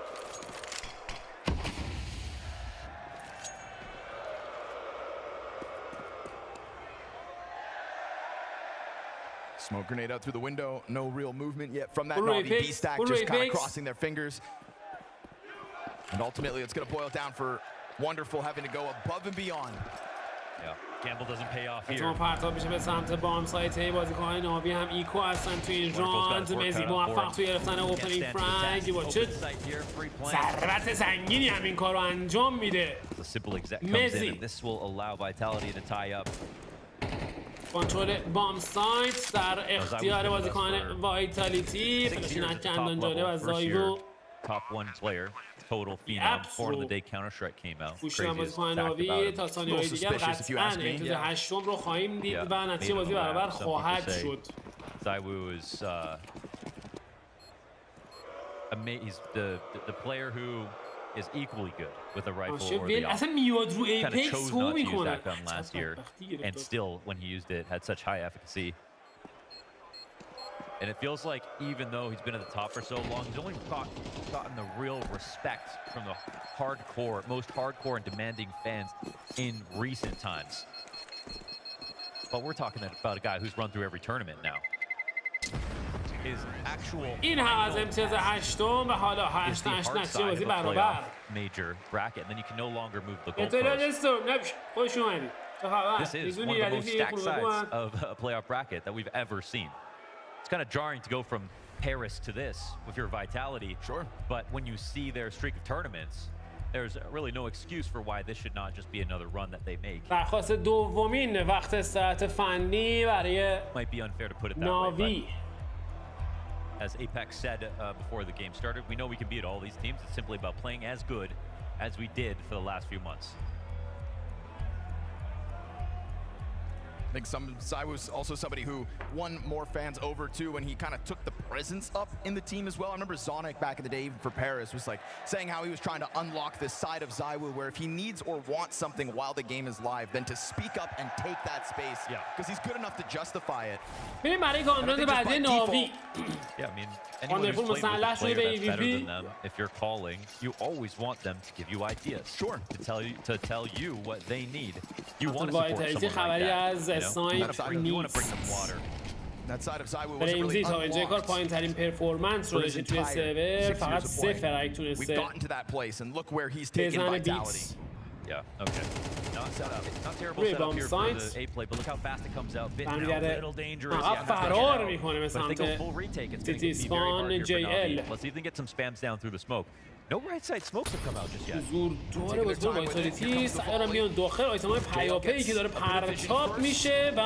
[SPEAKER 2] Smoke grenade out through the window. No real movement yet from that Navi B stack, just kind of crossing their fingers. And ultimately, it's going to boil down for Wonderful having to go above and beyond.
[SPEAKER 3] Yeah, gamble doesn't pay off here.
[SPEAKER 1] تو پرتاب میشه به سمت بام سایت بازیکن‌های ناوی هم ایکو هستن توی این راند. مزی موفق توی گرفتن اوپنینگ فرانک با چه ضربت سنگینی هم این کارو انجام میده. مزی
[SPEAKER 3] this will allow Vitality to tie up.
[SPEAKER 1] کنترل بام سایت در اختیار بازیکن وایتالیتی. فلاشی نکندن جالب از زایوو.
[SPEAKER 3] Top 1 player, total phenom. Born of the day Counter-Strike came out.
[SPEAKER 1] فوشیان بازیکن ناوی تا ثانیه‌های دیگر قطعاً امتیاز هشتم رو خواهیم دید و نتیجه بازی برابر خواهد شد.
[SPEAKER 3] Zaiwu is he's the player who is equally good with a rifle or the
[SPEAKER 1] اصلا میاد رو
[SPEAKER 3] kind of
[SPEAKER 1] ایپکس
[SPEAKER 3] chose
[SPEAKER 1] رو
[SPEAKER 3] not to use
[SPEAKER 1] میکنه.
[SPEAKER 3] that gun last year and still when he used it had such high efficacy. And it feels like even though he's been at the top for so long, he's only gotten the real respect from the most hardcore and demanding fans in recent times. But we're talking about a guy who's run through every tournament now. his actual
[SPEAKER 1] این هم از امتیاز هشتم و حالا
[SPEAKER 3] is
[SPEAKER 1] هشت
[SPEAKER 3] the
[SPEAKER 1] هشت
[SPEAKER 3] hard
[SPEAKER 1] نتیجه
[SPEAKER 3] side of
[SPEAKER 1] بازی
[SPEAKER 3] a
[SPEAKER 1] برابر.
[SPEAKER 3] playoff major bracket, and then you can no longer move the
[SPEAKER 1] اطلاع
[SPEAKER 3] goalpost.
[SPEAKER 1] دستم خوش اومدی.
[SPEAKER 3] This is one of the most stacked sides of a playoff bracket that we've ever seen. It's kind of jarring to go from Paris to this with your vitality.
[SPEAKER 2] Sure.
[SPEAKER 3] But when you see their streak of tournaments, there's really no excuse for why this should not just be another run that they make.
[SPEAKER 1] درخواست دومین وقت استراحت فنی برای
[SPEAKER 3] Might be unfair to put it that way.
[SPEAKER 1] ناوی.
[SPEAKER 3] As Apex said before the game started, we know we can beat all these teams. It's simply about playing as good as we did for the last few months.
[SPEAKER 2] I think Sai was also somebody who won more fans over too when he kind of took the presence up in the team as well. I remember Zonic back in the day, even for Paris, was like saying how he was trying to unlock this side of Zaiwu where if he needs or wants something while the game is live, then to speak up and take that space.
[SPEAKER 3] Yeah.
[SPEAKER 2] Because he's good enough to justify it.
[SPEAKER 1] ببین برای کانترات بعدی ناوی
[SPEAKER 3] Yeah, I mean, anyone who's
[SPEAKER 1] Wonderful
[SPEAKER 3] played with a
[SPEAKER 1] مسلح شده
[SPEAKER 3] player
[SPEAKER 1] به
[SPEAKER 3] that's better
[SPEAKER 1] AVP.
[SPEAKER 3] than them, if you're calling, you always want them to give you ideas.
[SPEAKER 2] Sure.
[SPEAKER 3] To tell you what they need. You want to support
[SPEAKER 1] وایتالیتی
[SPEAKER 3] someone
[SPEAKER 1] خبری
[SPEAKER 3] like that.
[SPEAKER 1] از
[SPEAKER 3] You know?
[SPEAKER 1] اسنایپ
[SPEAKER 3] You want to bring them
[SPEAKER 1] نیست.
[SPEAKER 3] water.
[SPEAKER 2] That side of Zaiwu wasn't
[SPEAKER 1] برمزی
[SPEAKER 2] really
[SPEAKER 1] تا اینجای کار
[SPEAKER 2] unlocked.
[SPEAKER 1] پایین ترین پرفورمنس رو
[SPEAKER 2] for his
[SPEAKER 1] داشته توی
[SPEAKER 2] entire
[SPEAKER 1] سرور
[SPEAKER 2] 6
[SPEAKER 1] فقط
[SPEAKER 2] years of
[SPEAKER 1] 3
[SPEAKER 2] playing.
[SPEAKER 1] فرق
[SPEAKER 2] We've
[SPEAKER 1] تونسته
[SPEAKER 2] gotten to that place and look where he's taken
[SPEAKER 1] بزنه
[SPEAKER 2] vitality.
[SPEAKER 1] بیت.
[SPEAKER 3] Yeah, okay. Not terrible
[SPEAKER 1] Rebound
[SPEAKER 3] setup here for
[SPEAKER 1] sides.
[SPEAKER 3] the A play, but look how fast it comes out. Bit now, a
[SPEAKER 1] برمیگرده
[SPEAKER 3] little dangerous.
[SPEAKER 1] عقب
[SPEAKER 3] Yeah, not
[SPEAKER 1] فرار
[SPEAKER 3] gonna get
[SPEAKER 1] میکنه به
[SPEAKER 3] out. But if they
[SPEAKER 1] سمت
[SPEAKER 3] go full retake, it's going
[SPEAKER 1] سیتی
[SPEAKER 3] to be very
[SPEAKER 1] اسپان
[SPEAKER 3] hard here for
[SPEAKER 1] JL.
[SPEAKER 3] Navi. Let's see if they can get some spams down through the smoke. No right side smokes have come out just yet.
[SPEAKER 1] زور داره بازیکن وایتالیتی سعی بیان داخل آیتم‌های پیاپی که داره پرتاب میشه و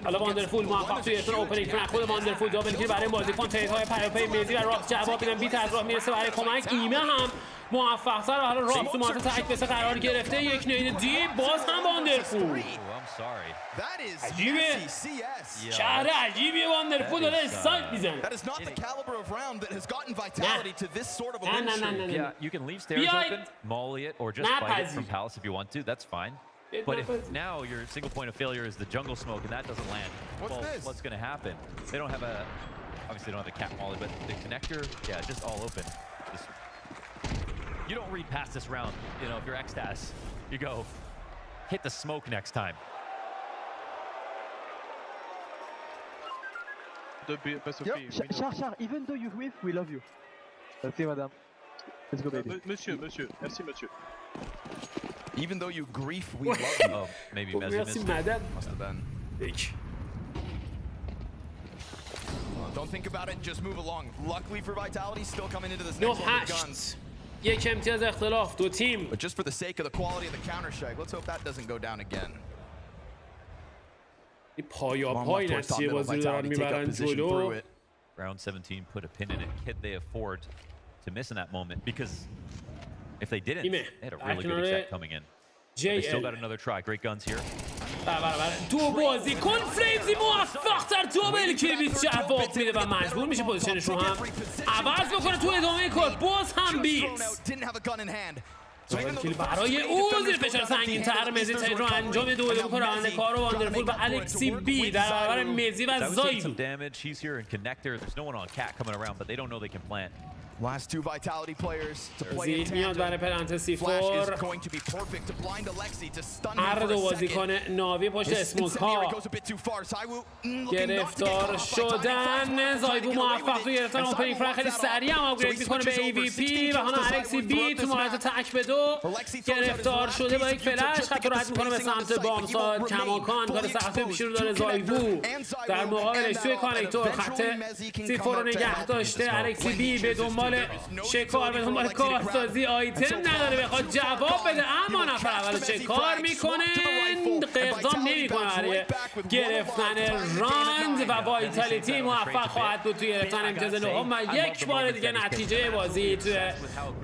[SPEAKER 1] حالا واندرفول موفق توی ارتون اوپنینگ کنه خود واندرفول دابل کیل برای بازیکن تریدهای پیاپی میزی و راپت جواب میدن بیت از راه میرسه برای کمک ایمه هم موفق‌تر و حالا راپت تو مارت تک بسه قرار گرفته یک نید دی باز هم واندرفول
[SPEAKER 3] I'm sorry.
[SPEAKER 2] That is
[SPEAKER 1] عجیبه
[SPEAKER 2] messy CS.
[SPEAKER 1] شهر عجیبیه واندرفول داره استایل میزنه
[SPEAKER 2] That is not the caliber of round that has gotten vitality to this sort of a win streak.
[SPEAKER 3] Yeah, you can leave stairs open, molly it, or just fight it from Palace if you want to. That's fine. But if now your single point of failure is the jungle smoke and that doesn't land,
[SPEAKER 2] What's this?
[SPEAKER 3] What's going to happen? They don't have a, obviously they don't have the cat molly, but the connector, yeah, just all open. Just, you don't read past this round, you know, if you're Xtas. You go, hit the smoke next time.
[SPEAKER 5] Char, even though you whiff, we love you. Merci, madame. Let's go, baby.
[SPEAKER 6] Monsieur, merci, monsieur.
[SPEAKER 2] Even though you grief, we love you.
[SPEAKER 3] Oh, maybe Messi
[SPEAKER 1] مرسی
[SPEAKER 3] missed.
[SPEAKER 1] مدد
[SPEAKER 2] Must have been. Don't think about it, just move along. Luckily for Vitality, still coming into this next one with guns.
[SPEAKER 1] 9-8 یک امتیاز اختلاف دو تیم
[SPEAKER 2] But just for the sake of the quality of the counter strike, let's hope that doesn't go down again.
[SPEAKER 1] پایا
[SPEAKER 2] Long
[SPEAKER 1] پای
[SPEAKER 2] left towards top
[SPEAKER 1] نتیجه
[SPEAKER 2] middle,
[SPEAKER 1] بازی رو دارن
[SPEAKER 2] Vitality take up
[SPEAKER 1] میبرن
[SPEAKER 2] position
[SPEAKER 1] جلو
[SPEAKER 2] through it.
[SPEAKER 3] Round 17 put a pin in it. Could they afford to miss in that moment? Because if they didn't, they had a really good set coming in. They still got another try. Great guns here.
[SPEAKER 1] دو بازیکن فریمزی موفق‌تر دابل کیل بیت جواب میده و مجبور میشه پوزیشنش رو هم عوض بکنه تو ادامه کار باز هم بیت دابل کیل برای او زیر فشار سنگین تر مزی ترید رو انجام دو کننده کار و واندرفول و الکسی بی در برابر مزی و زایدو
[SPEAKER 2] Last two Vitality players to play in
[SPEAKER 1] میاد برای پلنت C4 هر دو بازیکن ناوی پشت اسموک ها گرفتار شدن زایدو موفق تو گرفتن اوپنینگ فرانک خیلی سریع هم آپگرید میکنه به AVP و حالا الکسی بی تو مهارت تک به دو گرفتار شده با یک فلش خط راحت میکنه به سمت بامساد کماکان کار سختی پیش رو داره زایدو در مقابلش توی کانکتور خط C4 رو نگه داشته الکسی بی به دنبال شکار به دنبال کارسازی آیتم نداره بخواد جواب بده اما نفر اول شکار میکنه اقدام نمیکنه برای گرفتن راند و وایتالیتی موفق خواهد بود توی گرفتن امتیاز نهم و یک بار دیگه نتیجه بازی توی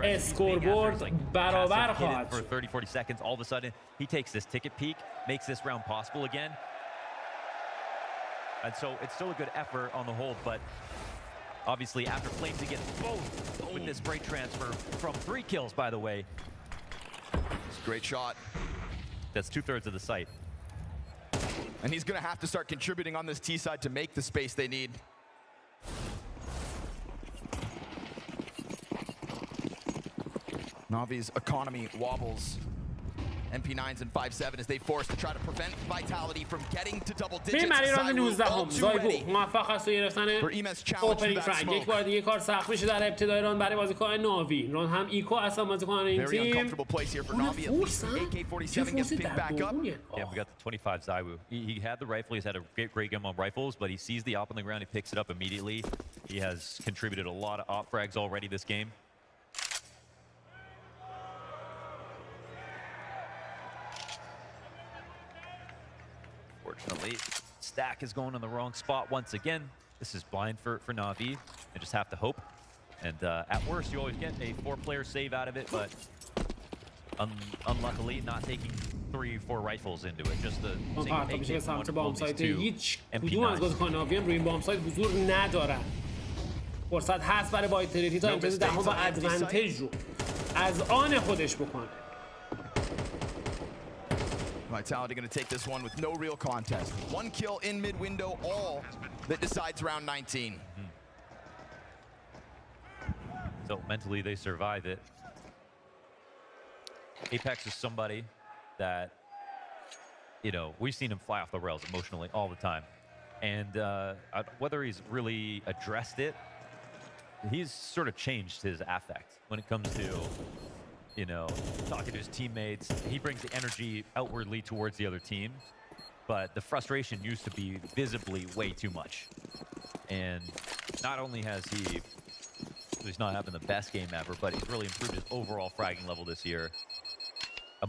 [SPEAKER 1] اسکوربورد برابر خواهد
[SPEAKER 3] شد. Obviously, after Flamesy gets both with this great transfer from 3 kills, by the way.
[SPEAKER 2] It's a great shot.
[SPEAKER 3] That's 2/3 of the site.
[SPEAKER 2] And he's going to have to start contributing on this T side to make the space they need. Navi's economy wobbles MP9s and 5-7 as they force to try to prevent Vitality from getting to double digits.
[SPEAKER 1] بریم برای راند 19 هم زایگو موفق است و گرفتن اوپنینگ فرگ. یک بار دیگه کار سخت میشه در ابتدای راند برای بازیکن ناوی. راند هم ایکو اصلا بازیکن این تیم. فورس
[SPEAKER 3] Yeah, we got the 25 Zaiwu. He had the rifle. He's had a great game on rifles, but he sees the op on the ground. He picks it up immediately. He has contributed a lot of op frags already this game. Fortunately, Stack is going in the wrong spot once again. This is blind for NAVI. They just have to hope. And at worst, you always get a 4-player save out of it, but unluckily, not taking 3-4 rifles into it. Just the single AK-1
[SPEAKER 1] هیچ کدوم از بازیکنان ناوی روی این بام سایت حضور ندارن. فرصت هست برای وایتالیتی تا امتیاز دهم با ادوانتج رو از آن خودش بکنه.
[SPEAKER 2] Vitality going to take this one with no real contest. 1 kill in mid-window, all that decides round 19.
[SPEAKER 3] So mentally, they survive it. Apex is somebody that, you know, we've seen him fly off the rails emotionally all the time. And whether he's really addressed it, he's sort of changed his affect when it comes to, you know, talking to his teammates. He brings the energy outwardly towards the other team, but the frustration used to be visibly way too much. And not only has he's not having the best game ever, but he's really improved his overall fragging level this year.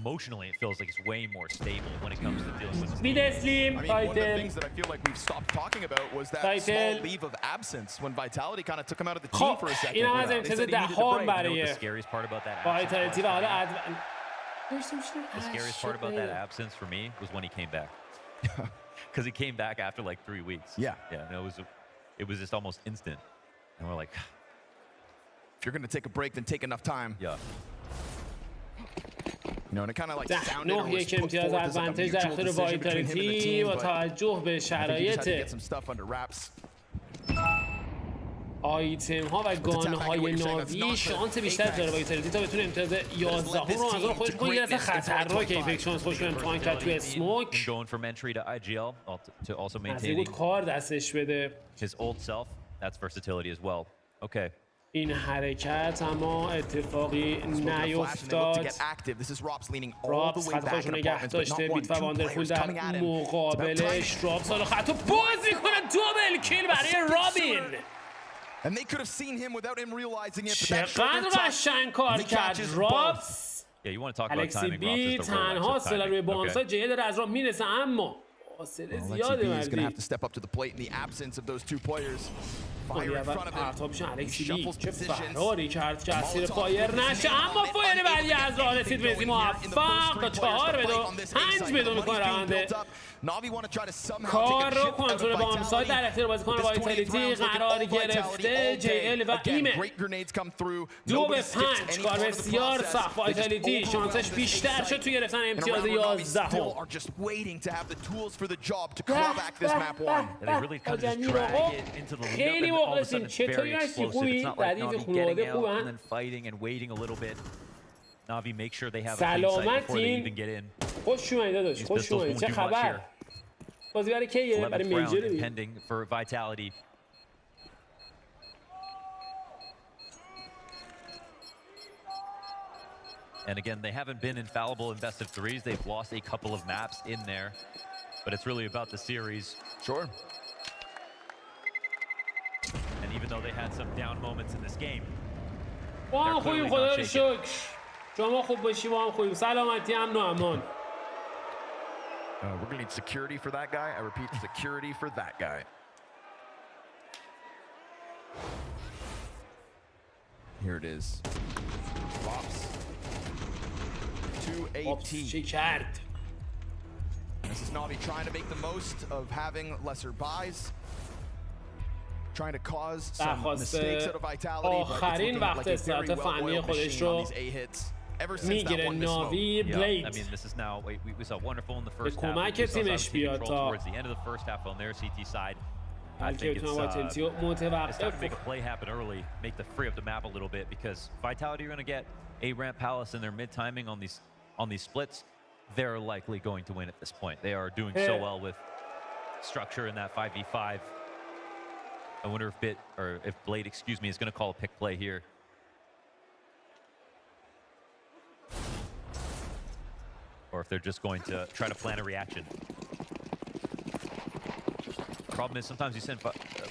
[SPEAKER 3] Emotionally, it feels like he's way more stable when it comes to dealing with his
[SPEAKER 2] I
[SPEAKER 3] team.
[SPEAKER 2] mean, one of the things that I feel like we've stopped talking about was that small leave of absence when Vitality kind of took him out of the team for a second.
[SPEAKER 1] این هم از امتیاز دهم برای
[SPEAKER 3] The scariest part about that
[SPEAKER 1] وایتالیتی و حالا
[SPEAKER 3] The scariest part about that absence for me was when he came back. Because he came back after like 3 weeks.
[SPEAKER 2] Yeah.
[SPEAKER 3] Yeah, and it was just almost instant. And we're like,
[SPEAKER 2] if you're going to take a break, then take enough time.
[SPEAKER 3] Yeah.
[SPEAKER 2] You know, and it kind of like sounded or was
[SPEAKER 1] یک
[SPEAKER 2] put
[SPEAKER 1] امتیاز
[SPEAKER 2] forth as like a
[SPEAKER 1] ادوانتج در
[SPEAKER 2] mutual
[SPEAKER 1] اختیار
[SPEAKER 2] decision between him and the
[SPEAKER 1] وایتالیتی
[SPEAKER 2] team,
[SPEAKER 1] با
[SPEAKER 2] but
[SPEAKER 1] توجه به
[SPEAKER 2] I think he just had to
[SPEAKER 1] شرایط
[SPEAKER 2] get some stuff under wraps.
[SPEAKER 1] آیتم ها و گان های ناوی شانس بیشتر داره وایتالیتی تا بتونه امتیاز 11 رو از آن خودش کنه. یه خطرناک ایپکس شانس خوش رو امتحان کرد توی اسموک.
[SPEAKER 3] Going from entry to IGL to also
[SPEAKER 1] از این بود
[SPEAKER 3] maintaining
[SPEAKER 1] کار دستش بده.
[SPEAKER 3] his old self. That's versatility as well. Okay.
[SPEAKER 1] این حرکت اما اتفاقی نیفتاد. رابس خط خوش نگه داشته. بیت و واندرفول در مقابلش. رابس حالا خط رو باز میکنه. دوبل کیل برای رابین. چقدر قشنگ کار کرد رابس. الکسی بی تنها سلا روی بامسا جیه داره از راه میرسه اما فاصله زیاده مردی. پرتابشون الکسی بی چه فراری کرد که اسیر فایر نشه اما فایر بعدی از راه رسید وزی موفق تا 4-2 5-2 میکنه رونده. کار رو کنترل بامسای در اختیار بازیکن وایتالیتی قرار گرفته. JL و ایمن 2-5 کار بسیار سخت. وایتالیتی شانسش بیشتر شد تو گرفتن امتیاز 11. خیلی مخلصیم. چطوری هستی؟ خوبی؟ ردیف خانواده خوبن؟ سلامتین؟ خوش اومدی داداش. خوش اومدی. چه خبر؟ بازی برای کیه؟ برای میجر
[SPEAKER 3] Vitality. And again, they haven't been infallible in best of threes. They've lost a couple of maps in there, but it's really about the series.
[SPEAKER 2] Sure.
[SPEAKER 3] And even though they had some down moments in this game,
[SPEAKER 1] با هم خوبیم خدا رو شکر. شما خوب باشی با هم خوبیم. سلامتی امن و امان.
[SPEAKER 2] We're going to need security for that guy. I repeat, security for that guy. Here it is. Flops. 2-18. This is Navi trying to make the most of having lesser buys. Trying to cause some mistakes out of Vitality.
[SPEAKER 1] آخرین وقت استراحت فنی خودش رو میگیره ناوی بلید. به کمک تیمش بیاد تا بلکه بتونه وایتالیتی رو متوقف
[SPEAKER 3] Vitality are going to get RApTOR in their mid timing on these splits. they're likely going to win at this point. They are doing so well with structure in that 5v5. I wonder if Blade, excuse me, is going to call a pick play here. Or if they're just going to try to plan a reaction. Problem is sometimes you send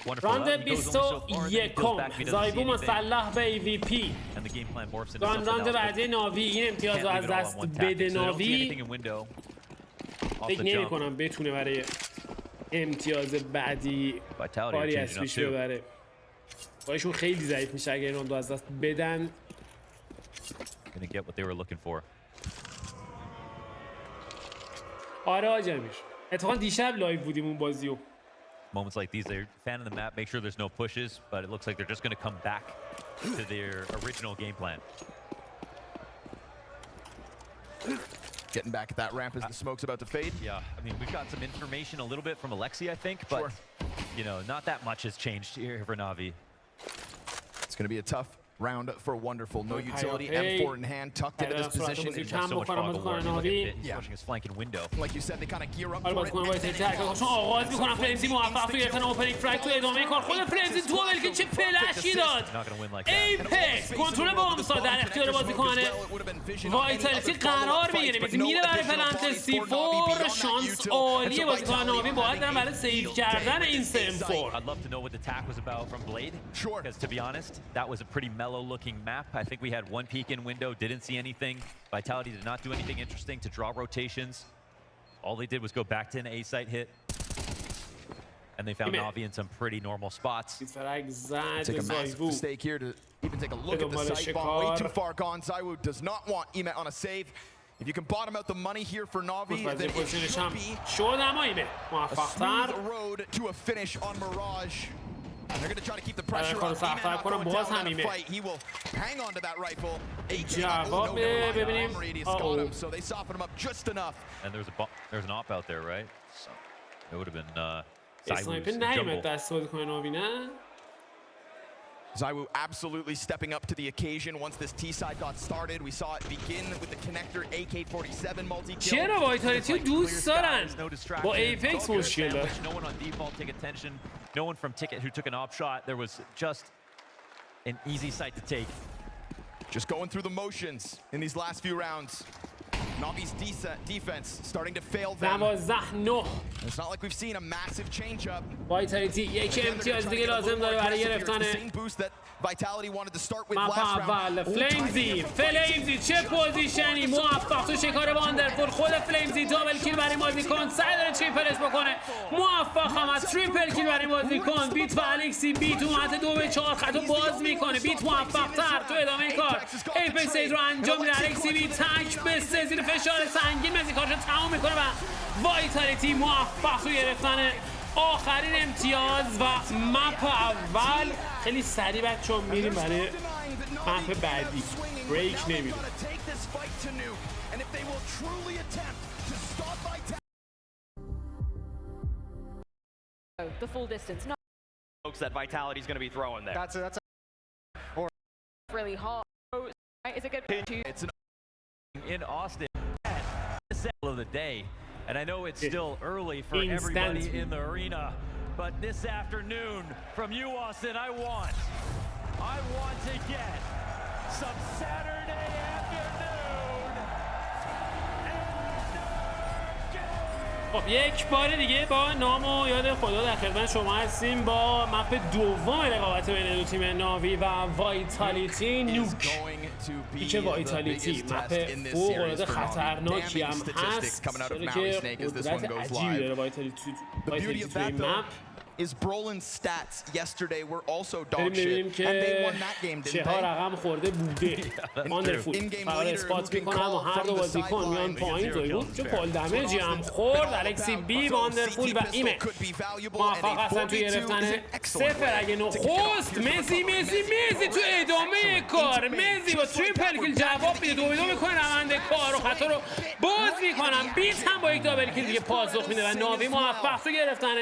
[SPEAKER 3] wonderful
[SPEAKER 1] راند 21 زایبو مسلح به AVP. راند بعدی ناوی این امتیاز رو از دست بده ناوی. فکر نمی کنم بتونه برای امتیاز بعدی کاری از پیش ببره. بایشون خیلی ضعیف میشه اگر این راند رو از دست بدن. آره آجامیر اتفاقا دیشب لایو بودیم اون بازیو.
[SPEAKER 3] Moments like these, they're fanning the map, make sure there's no pushes, but it looks like they're just going to come back to their original game plan.
[SPEAKER 2] Getting back at that ramp as the smoke's about to fade.
[SPEAKER 3] Yeah, I mean, we've got some information a little bit from Alexi, I think, but, you know, not that much has changed here for Navi.
[SPEAKER 2] It's going to be a tough round for Wonderful. No utility, M4 in hand, tucked into this position.
[SPEAKER 3] So much yeah. Pushing his flanking window.
[SPEAKER 2] Like you said, they kind of gear up for it.
[SPEAKER 1] چون آغاز میکنن فلمزی موفق تو گرفتن اوپنینگ فرگ تو ادامه کار. خود فلمزی تو اول که چه فلشی داد. ایپکس کنترل بامسا در اختیار بازیکن وایتالیتی قرار بگیره. میره برای پلنت C4. شانس عالی بازیکن ناوی باید برن برای سیو کردن این سم4.
[SPEAKER 3] I'd love to know what the attack was about from Blade. Sure. Because to be honest, that was a pretty mellow-looking map. I think we had one peek in window, didn't see anything. Vitality did not do anything interesting to draw rotations. All they did was go back to an A-site hit. And they found Navi in some pretty normal spots.
[SPEAKER 2] Take a massive mistake here to even take a look at the site bomb. Way too far gone. Zaiwu does not want Emet on a save. If you can bottom out the money here for Navi, then it should be a smooth road to a finish on Mirage. They're going to try to keep the pressure on Emet. Fight. He will hang on to that rifle. Radius got him, so they soften him up just enough.
[SPEAKER 3] And there's an op out there, right? So it would have been Zaiwu's jungle.
[SPEAKER 2] Zaiwu absolutely stepping up to the occasion once this T-side got started. We saw it begin with the connector AK-47 multi-kill.
[SPEAKER 1] چرا وایتالیتی دوست دارن؟ با ایپکس مشکل داره.
[SPEAKER 3] No one on default take attention. No one from Ticket who took an op shot. There was just an easy site to take.
[SPEAKER 2] Just going through the motions in these last few rounds. Navi's defense starting to fail them.
[SPEAKER 1] 12-9.
[SPEAKER 2] It's not like we've seen a massive change-up.
[SPEAKER 1] وایتالیتی یک امتیاز دیگه لازم داره برای گرفتن
[SPEAKER 2] Vitality wanted to start with
[SPEAKER 1] map
[SPEAKER 2] last round.
[SPEAKER 1] فلمزی چه پوزیشنی موفق تو شکار واندرفول. خود فلمزی دابل کیل برای بازیکن سعی داره تریپلش بکنه. موفق هم از تریپل کیل برای بازیکن. بیت و الکسی بیت اومده 2-4 خطو باز میکنه. بیت موفق تر تو ادامه کار ایپکس رو انجام میده. الکسی بیت تک بسته زیر فشار سنگین مزی کارش تمام میکنه و وایتالیتی موفق تو گرفتن آخرین امتیاز و مپ اول. خیلی سریع بچه‌ها میریم برای مپ بعدی. بریک نمیدیم.
[SPEAKER 6] The full distance. No.
[SPEAKER 3] Folks that Vitality's going to be throwing there.
[SPEAKER 6] That's really hard. Is it good?
[SPEAKER 3] It's in Austin. Of the day. And I know it's still early for everybody in the arena, but this afternoon from you, Austin, I want to get some Saturday afternoon.
[SPEAKER 1] خب یک بار دیگه با نام و یاد خدا در خدمت شما هستیم با مپ دوم رقابت بین دو تیم ناوی و وایتالیتی. نوک پیچ وایتالیتی مپ فوق‌العاده خطرناکی هم هست، چرا که قدرت عجیبی داره وایتالیتی تو این مپ.
[SPEAKER 2] Is Brolin's stats yesterday were also dog shit, and they won that game, didn't they?
[SPEAKER 1] چه ها رقم خورده بوده. واندرفول فقط اسپات میکنم و هر دو بازیکن میان پایین توی چه پال دمیجی هم خورد. الکسی بی، واندرفول و ایمه موفق هستن توی گرفتن صفر. اگه نخست مزی تو ادامه کار. مزی با تریپل کیل جواب میده. 2-2 میکنه روند کار و خطا رو باز میکنم. بیت هم با یک دابل کیل دیگه پاسخ میده و ناوی موفق تو گرفتن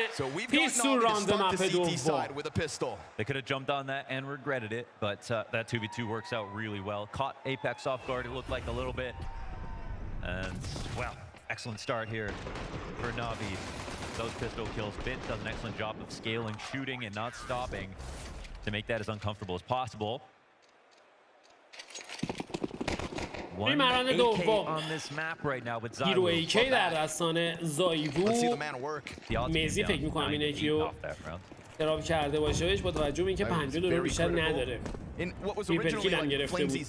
[SPEAKER 1] پیستول راند مپ دوم.
[SPEAKER 3] They could have jumped on that and regretted it, but that 2v2 works out really well. Caught Apex off guard, it looked like a little bit. And, well, excellent start here for NAVI. Those pistol kills. Bint does an excellent job of scaling, shooting, and not stopping to make that as uncomfortable as possible. One AK on this map right now with
[SPEAKER 1] هیرو AK در دستان زایوو. میزی فکر می‌کنم این یکیو تراب کرده باشه بهش با توجه به اینکه $50 بیشتر نداره. تریپل کیل هم گرفته بود.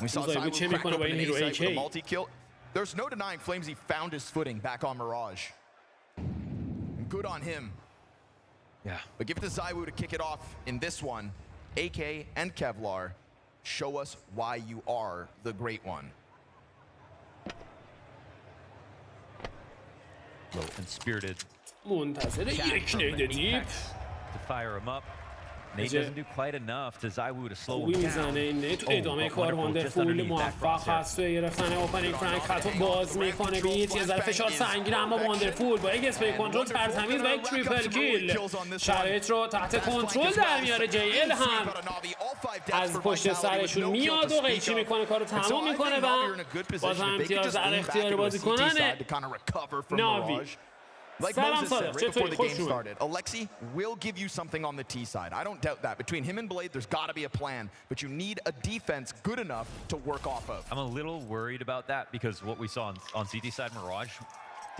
[SPEAKER 1] زایوو چه می‌کنه با این هیرو AK؟
[SPEAKER 2] There's no denying Flamesy found his footing back on Mirage. Good on him.
[SPEAKER 3] Yeah.
[SPEAKER 2] But give it to Zywoo to kick it off in this one. AK and Kevlar, show us why you are the great one.
[SPEAKER 3] Low and spirited.
[SPEAKER 1] منتظر یک نید دیپ.
[SPEAKER 3] To fire him up. Nate doesn't do quite enough to Zywoo to slow him down.
[SPEAKER 1] میزنه این تو ادامه کار واندرفول موفق هست توی گرفتن اوپنینگ فرانک خطو باز میکنه بیت یه ذره فشار سنگین اما واندرفول با یک اسپری کنترل ترتمیز و یک تریپل کیل شرایط رو تحت کنترل در میاره JL هم از پشت سرشون میاد و قیچی میکنه کارو تمام میکنه و باز هم امتیاز در اختیار بازیکنان ناوی.
[SPEAKER 2] Like Moses said right before the game started, Alexi will give you something on the T side. I don't doubt that. Between him and Blade, there's got to be a plan, but you need a defense good enough to work off of.
[SPEAKER 3] I'm a little worried about that because what we saw on CT side, Mirage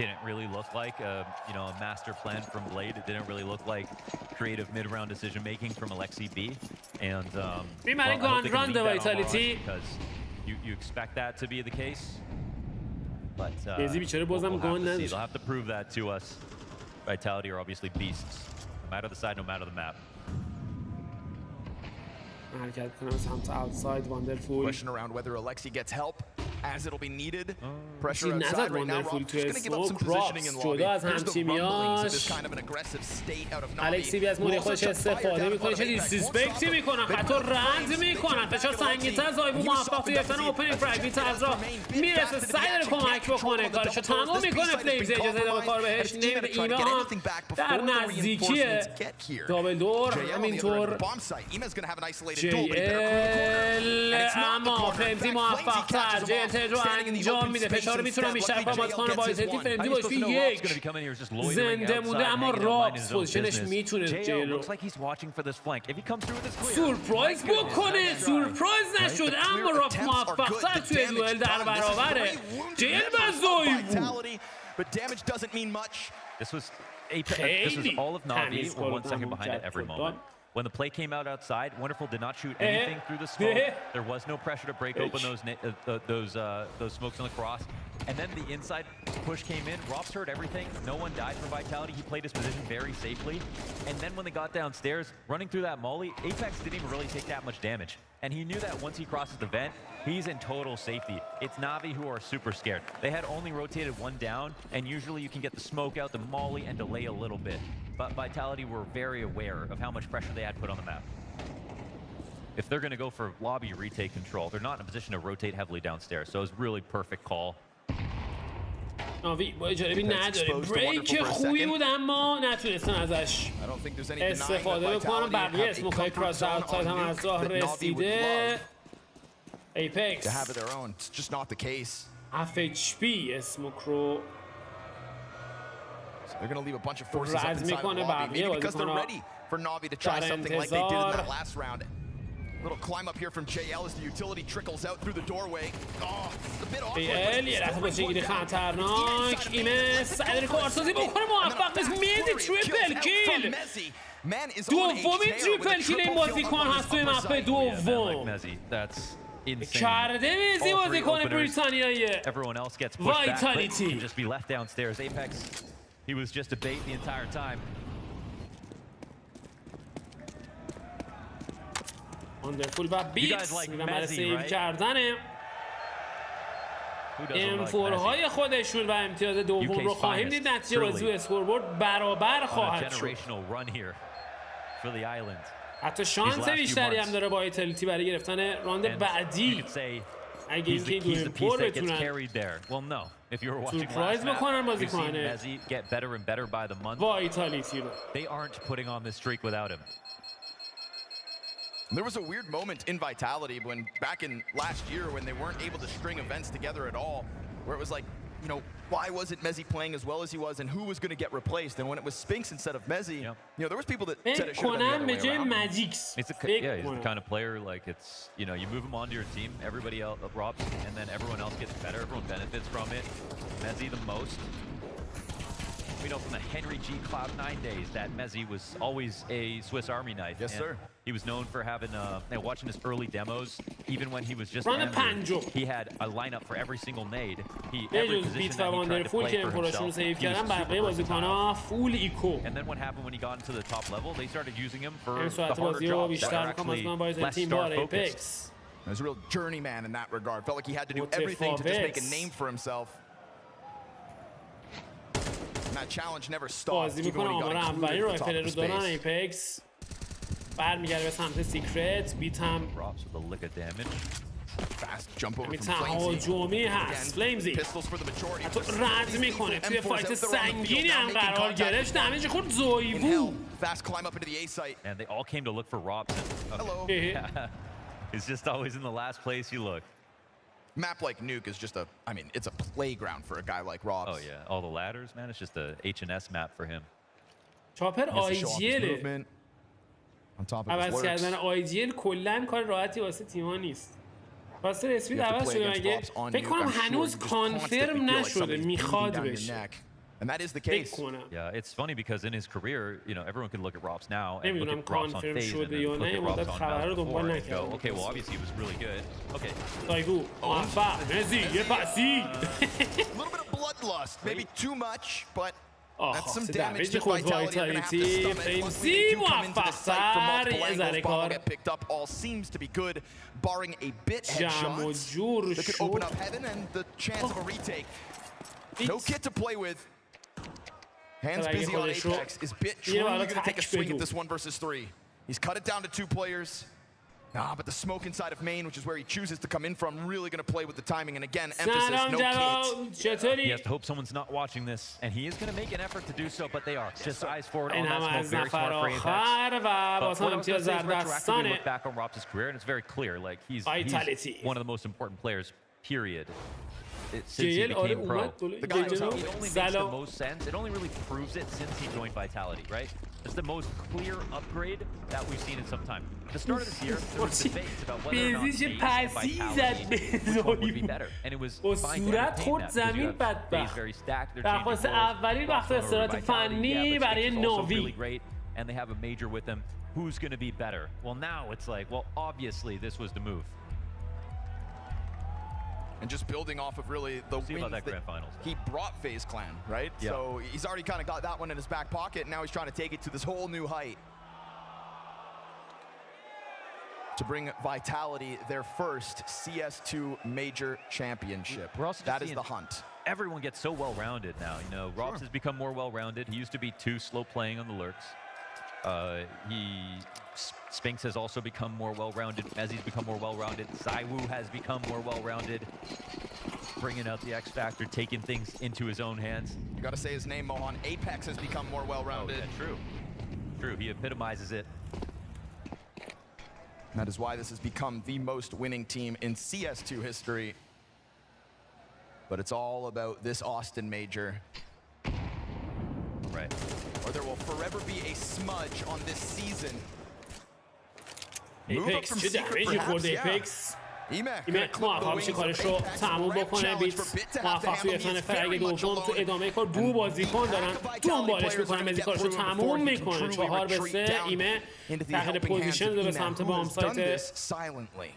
[SPEAKER 3] didn't really look like a master plan from Blade. It didn't really look like creative mid-round decision-making from Alexi B. And because you expect that to be the case. But they'll have to prove that to us. Vitality are obviously beasts, no matter the side, no matter the map.
[SPEAKER 2] Question around whether Alexi gets help as it'll be needed. Pressure outside right now. Rob's just going to give up some positioning in lobby. Here's the rumblings of this kind of an aggressive state out of Navi.
[SPEAKER 1] الکسی بی از موری خودش استفاده میکنه چه دیسپکتی میکنن خطا رد میکنن فشار سنگین‌تر زایوو موفق توی گرفتن اوپنینگ فرگ بیت از راه میرسه سعی داره کمک بکنه کارشو تمام میکنه فلیمز اجازه ادامه کار بهش نمیده اینا هم در نزدیکی دابل دور همینطور JL اما فلیمزی موفق تر JL رو انجام میده فشار رو میتونن بیشتر با بازیکن وایتلتی فلیمزی باش توی یک زنده مونده اما رابس پوزیشنش میتونه JL رو سورپرایز بکنه سورپرایز نشد اما رابس موفق تر توی دوئل در برابره JL و زایوو
[SPEAKER 3] This was all of Navi. We're 1 second behind at every moment. When the play came out outside, Wonderful did not shoot anything through the smoke. There was no pressure to break open those smokes on the cross. And then the inside push came in. Robs heard everything. No one died for Vitality. He played his position very safely. And then when they got downstairs, running through that molly, Apex didn't even really take that much damage. And he knew that once he crosses the vent, he's in total safety. It's Navi who are super scared. They had only rotated one down, and usually you can get the smoke out, the molly, and delay a little bit. But Vitality were very aware of how much pressure they had put on the map. If they're going to go for lobby retake control, they're not in a position to rotate heavily downstairs. So it was really perfect call.
[SPEAKER 1] ناوی با اجاره بی نداره بریک خوبی بود اما نتونستن ازش استفاده بکنن بقیه اسموکای کراس اوتساید هم از راه رسیده ایپکس FHP اسموک رو رد میکنه بقیه بازیکن ها در انتظار
[SPEAKER 2] Little climb up here from JL as the utility trickles out through the doorway. Oh, a bit awkward.
[SPEAKER 1] یه لحظه بازیگیری خطرناک ایمس سعی داره کارسازی بکنه موفق نیست میزی تریپل کیل دومین تریپل کیل این بازیکن هست توی مپ دوم کرده میزی بازیکن بریتانیایی وایتالیتی
[SPEAKER 3] He was just a bait the entire time.
[SPEAKER 1] واندرفول و بیت میرن برای سیو کردن M4های خودشون و امتیاز دوم رو خواهیم دید نتیجه بازی و اسکوربورد برابر خواهد شد حتی شانس بیشتری هم داره با وایتالیتی برای گرفتن راند بعدی اگه اینکه این دو M4 بتونن سورپرایز بکنن بازی کنه وایتالیتی رو
[SPEAKER 2] There was a weird moment in Vitality when back in last year when they weren't able to string events together at all, where it was like, you know, why wasn't Mezzi playing as well as he was, and who was going to get replaced? And when it was Spinks instead of Mezzi, you know, there was people that said it should have been the other way around.
[SPEAKER 3] He's the kind of player, like, it's, you know, you move him onto your team, everybody else robs, and then everyone else gets better, everyone benefits from it. Mezzi the most. We know from the Henry G Cloud9 days that Mezzi was always a Swiss Army knife.
[SPEAKER 2] Yes, sir.
[SPEAKER 3] He was known for having, watching his early demos, even when he was just he had a lineup for every single nade. Every position that he tried to play for himself, he was super versatile. And then what happened when he got into the top level? They started using him for the harder jobs that are actually less star focused.
[SPEAKER 2] He was a real journeyman in that regard. Felt like he had to do everything to just make a name for himself. And that challenge never stopped. Even when he got included at the top of the space.
[SPEAKER 1] برمیگرده به سمت سیکرت بیتم
[SPEAKER 3] drops with a lick of damage.
[SPEAKER 2] Fast jump over from
[SPEAKER 1] تهاجمی هست فلیمزی حتی رد میکنه توی فایت سنگینی هم قرار گرفت دمیج خود زویبو
[SPEAKER 2] fast climb up into the A site.
[SPEAKER 3] And they all came to look for Robson.
[SPEAKER 2] Hello.
[SPEAKER 3] He's just always in the last place you look.
[SPEAKER 2] Map like Nuke is just a, I mean, it's a playground for a guy like Robs.
[SPEAKER 3] Oh yeah, all the ladders, man, it's just a H&S map for him.
[SPEAKER 1] چاپر آیجیله عوض کردن آیجیل کلن کار راحتی واسه تیما نیست. واسه اسپید عوض شده مگه فکر کنم هنوز کانفرم نشده میخواد بشه.
[SPEAKER 2] And that is the case.
[SPEAKER 3] Yeah, it's funny because in his career, you know, everyone can look at Robs now and look at Robs on FaZe and then look at Robs on Now and go, okay, well, obviously he was really good. Okay.
[SPEAKER 1] Taigu, موفق، مزی، یه پسی.
[SPEAKER 2] A little bit of bloodlust, maybe too much, but that's some damage to
[SPEAKER 1] خود
[SPEAKER 2] Vitality. They're gonna have to stomach.
[SPEAKER 1] فیمزی موفق‌تر یه ذره کار.
[SPEAKER 2] Get picked up. All seems to be good, barring a bit headshots. That could open up heaven and the chance of a retake. No kit to play with. Hands busy on Apex. Is Bit truly going to take a swing at this 1-3? He's cut it down to 2 players. But the smoke inside of main, which is where he chooses to come in from, really going to play with the timing. And again, emphasis, no kit.
[SPEAKER 3] He has to hope someone's not watching this, and he is going to make an effort to do so, but they are. Just eyes forward on that smoke, very smart for Apex. But what I was going to say is retroactively look back on Robs' career, and it's very clear, like he's one of the most important players, period. Since he became pro. The guy, it only makes the most sense. It only really proves it since he joined Vitality, right? It's the most clear upgrade that we've seen in some time. At the start of this year, there was debates about whether or not FaZe and Vitality would be better. And it was fine to entertain that because you have FaZe very stacked, they're changing roles. Robs over Vitality, yeah, but Spinks also really great, and they have a major with them. Who's going to be better? Well, now it's like, well, obviously this was the move.
[SPEAKER 2] And just building off of really the wins that he brought FaZe Clan, right? Yep. So he's already kind of got that one in his back pocket, and now he's trying to take it to this whole new height. To bring Vitality their first CS2 major championship. That is the hunt.
[SPEAKER 3] Everyone gets so well-rounded now, you know. Robs has become more well-rounded. He used to be too slow playing on the lurks. Spinks has also become more well-rounded. Mezzi's become more well-rounded. ZywOo has become more well-rounded. Bringing out the X Factor, taking things into his own hands.
[SPEAKER 2] You gotta say his name, Mohan. Apex has become more well-rounded.
[SPEAKER 3] Oh, yeah, true. True, he epitomizes it.
[SPEAKER 2] That is why this has become the most winning team in CS2 history. But it's all about this Austin major.
[SPEAKER 3] Right.
[SPEAKER 2] Or there will forever be a smudge on this season.
[SPEAKER 1] Move up from secret, perhaps, yeah. ایمه موفق میشه کارش رو تموم بکنه. بیت موفق توی اتان فرگ دوم تو ادامه کار دو بازیکن دارن دنبالش میکنن. مزی کارش رو تموم میکنه. 4-3 ایمه تغییر پوزیشن داره به سمت بام سایت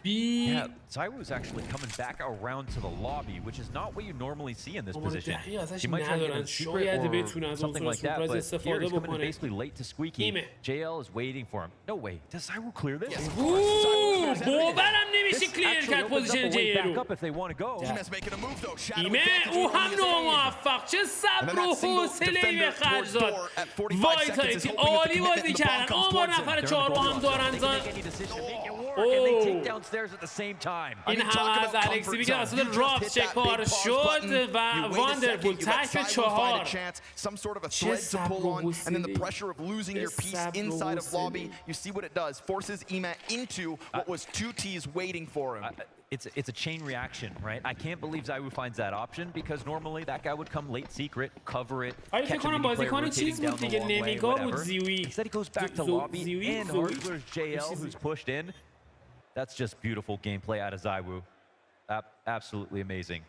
[SPEAKER 1] بی.
[SPEAKER 3] ZywOo is actually coming back around to the lobby, which is not what you normally see in this position. He might try to get in secret or something like that, but here he's coming basically late to Squeaky. JL is waiting for him. No way, does ZywOo clear this?
[SPEAKER 1] باورم نمیشه کلیر کرد پوزیشن جیرو. ایمه او هم ناموفق. چه صبر و حوصله‌ای به خرج داد وایتالیتی. عالی بازی کردن. آمار نفر 4 رو هم دارن زن. این هم از الکسی بیگه اصلا راپت چه کار شد و واندرفول تک به 4. چه صبر و حوصله‌ای.
[SPEAKER 2] Inside of lobby, you see what it does. Forces Ema into what was 2Ts waiting for him.
[SPEAKER 3] It's a chain reaction, right? I can't believe Zaiwu finds that option because normally that guy would come late secret, cover it, catch a mini player rotating down the long way, whatever. Instead he goes back to lobby and hardware's JL who's pushed in. That's just beautiful gameplay out of Zaiwu. Absolutely amazing.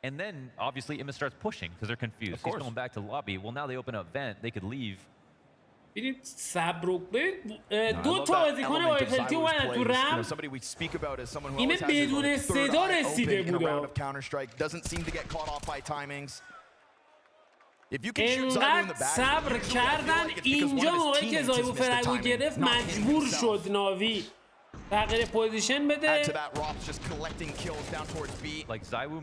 [SPEAKER 3] And then obviously Ema starts pushing because they're confused. He's going back to lobby. Well, now they open up vent. They could leave.
[SPEAKER 1] ببینید صبر رو دو تا بازیکن وایتالیتی اومدن تو رم. ایمه بدون صدا رسیده بود. انقدر صبر کردن اینجا موقعی که زایبو فرگو گرفت مجبور شد ناوی تغییر پوزیشن بده.